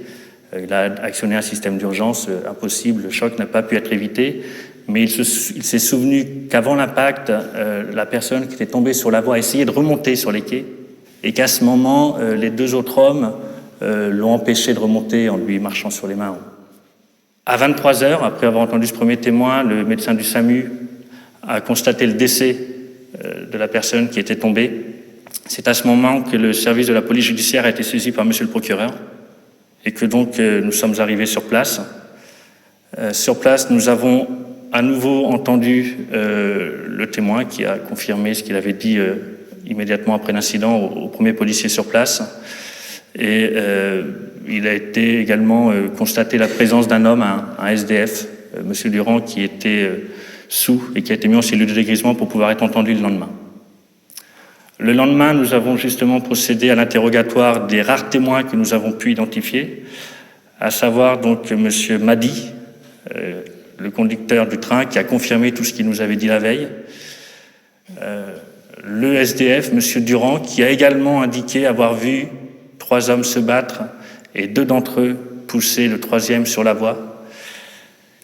Il a actionné un système d'urgence impossible, le choc n'a pas pu être évité. Mais il s'est souvenu qu'avant l'impact, la personne qui était tombée sur la voie a essayé de remonter sur les quais et qu'à ce moment, les 2 autres hommes l'ont empêché de remonter en lui marchant sur les mains. À 23h, après avoir entendu ce premier témoin, le médecin du SAMU a constaté le décès de la personne qui était tombée. C'est à ce moment que le service de la police judiciaire a été saisi par monsieur le procureur et que donc nous sommes arrivés sur place. Sur place, nous avons à nouveau entendu le témoin qui a confirmé ce qu'il avait dit immédiatement après l'incident au premier policier sur place. Et il a été également constaté la présence d'un homme, un SDF, monsieur Durand, qui était sous et qui a été mis en cellule de dégrisement pour pouvoir être entendu le lendemain. Le lendemain, nous avons justement procédé à l'interrogatoire des rares témoins que nous avons pu identifier, à savoir donc monsieur Madi, le conducteur du train, qui a confirmé tout ce qu'il nous avait dit la veille, le SDF, monsieur Durand, qui a également indiqué avoir vu 3 hommes se battre et 2 d'entre eux pousser le 3e sur la voie.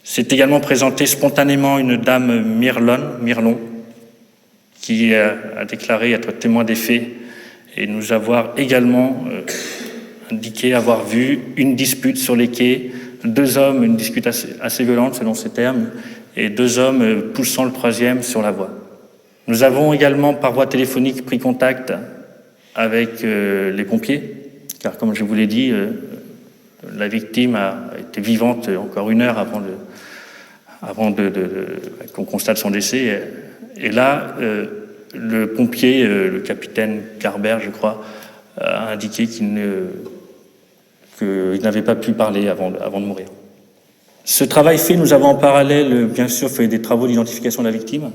S'est également présentée spontanément une dame Mirlon, qui a déclaré être témoin des faits et nous avoir également indiqué avoir vu une dispute sur les quais, 2 hommes, une dispute assez violente selon ces termes, et 2 hommes poussant le 3e sur la voie. Nous avons également par voie téléphonique pris contact avec les pompiers, car comme je vous l'ai dit, la victime a été vivante encore 1 heure avant qu'on constate son décès. Et là, le pompier, le capitaine Carbert, je crois, a indiqué qu'il n'avait pas pu parler avant de mourir. Ce travail fait, nous avons en parallèle, bien sûr, fait des travaux d'identification de la victime.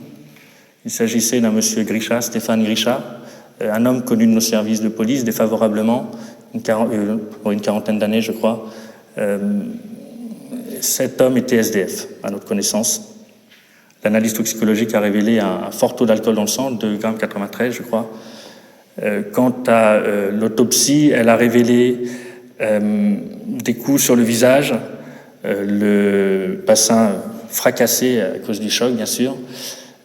Il s'agissait d'un monsieur Grisha, Stéphane Grisha, un homme connu de nos services de police défavorablement, pour une quarantaine d'années, je crois, Cet homme était SDF, à notre connaissance. L'analyse toxicologique a révélé un fort taux d'alcool dans le sang, 2,93 g, je crois. Quant à l'autopsie, elle a révélé des coups sur le visage, le bassin fracassé à cause du choc, bien sûr.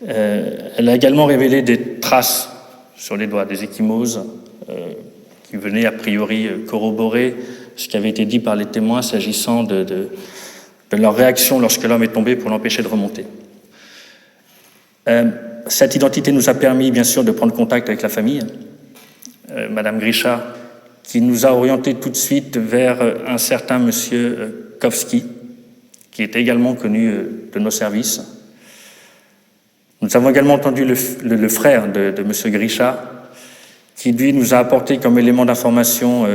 Elle a également révélé des traces sur les doigts, des ecchymoses qui venaient a priori corroborer ce qui avait été dit par les témoins s'agissant de leur réaction lorsque l'homme est tombé pour l'empêcher de remonter. Cette identité nous a permis, bien sûr, de prendre contact avec la famille. Madame Grisha, qui nous a orientés tout de suite vers un certain monsieur Kowski, qui était également connu de nos services. Nous avons également entendu le frère de monsieur Grisha, qui lui nous a apporté comme élément d'information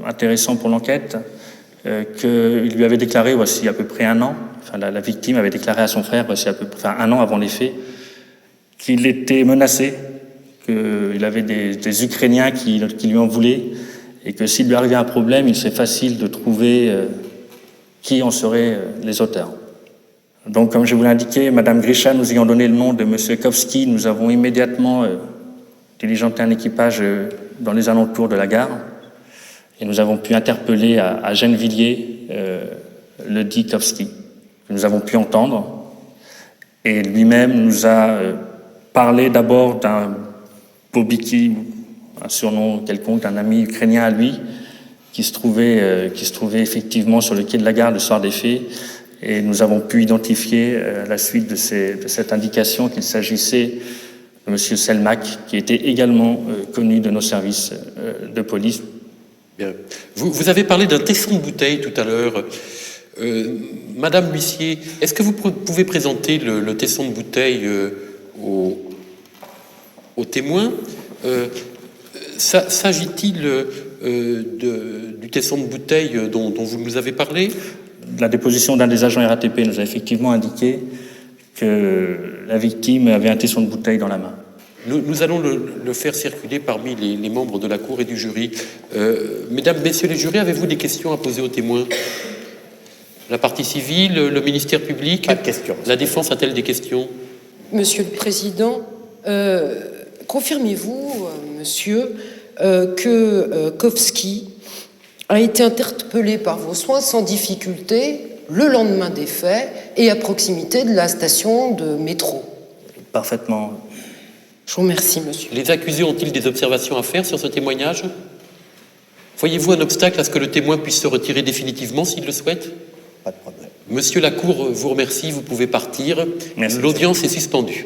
intéressant pour l'enquête, qu'il lui avait déclaré voici à peu près un an, enfin la victime avait déclaré à son frère voici à peu près un an avant les faits, qu'il était menacé, qu'il avait des Ukrainiens qui lui en voulaient, et que s'il lui arrivait un problème, il serait facile de trouver qui en seraient les auteurs. Donc, comme je vous l'ai indiqué, Madame Grisha nous ayant donné le nom de monsieur Kowski, nous avons immédiatement diligenté un équipage dans les alentours de la gare, et nous avons pu interpeller à Gennevilliers le dit Kowski, que nous avons pu entendre, et lui-même nous a parlé d'abord d'un Bobiki, un surnom quelconque d'un ami ukrainien à lui, qui se trouvait effectivement sur le quai de la gare le soir des faits, et nous avons pu identifier à la suite de cette indication qu'il s'agissait de M. Selmak, qui était également connu de nos services de police. Bien. Vous avez parlé d'un tesson de bouteille tout à l'heure. Madame l'huissier, est-ce que vous pouvez présenter le tesson de bouteille aux témoins? S'agit-il du tesson de bouteille dont vous nous avez parlé? La déposition d'un des agents RATP nous a effectivement indiqué que la victime avait un tesson de bouteille dans la main. Nous allons le faire circuler parmi les membres de la Cour et du jury. Mesdames, Messieurs les jurés, avez-vous des questions à poser aux témoins? La partie civile, le ministère public? Pas de questions. La défense a-t-elle des questions? Monsieur le Président, confirmez-vous, monsieur, que Kowski a été interpellé par vos soins sans difficulté le lendemain des faits et à proximité de la station de métro? Parfaitement. Je vous remercie, monsieur. Les accusés ont-ils des observations à faire sur ce témoignage? Voyez-vous un obstacle à ce que le témoin puisse se retirer définitivement s'il le souhaite? Pas de problème. Monsieur la Cour vous remercie, vous pouvez partir. L'audience est suspendue.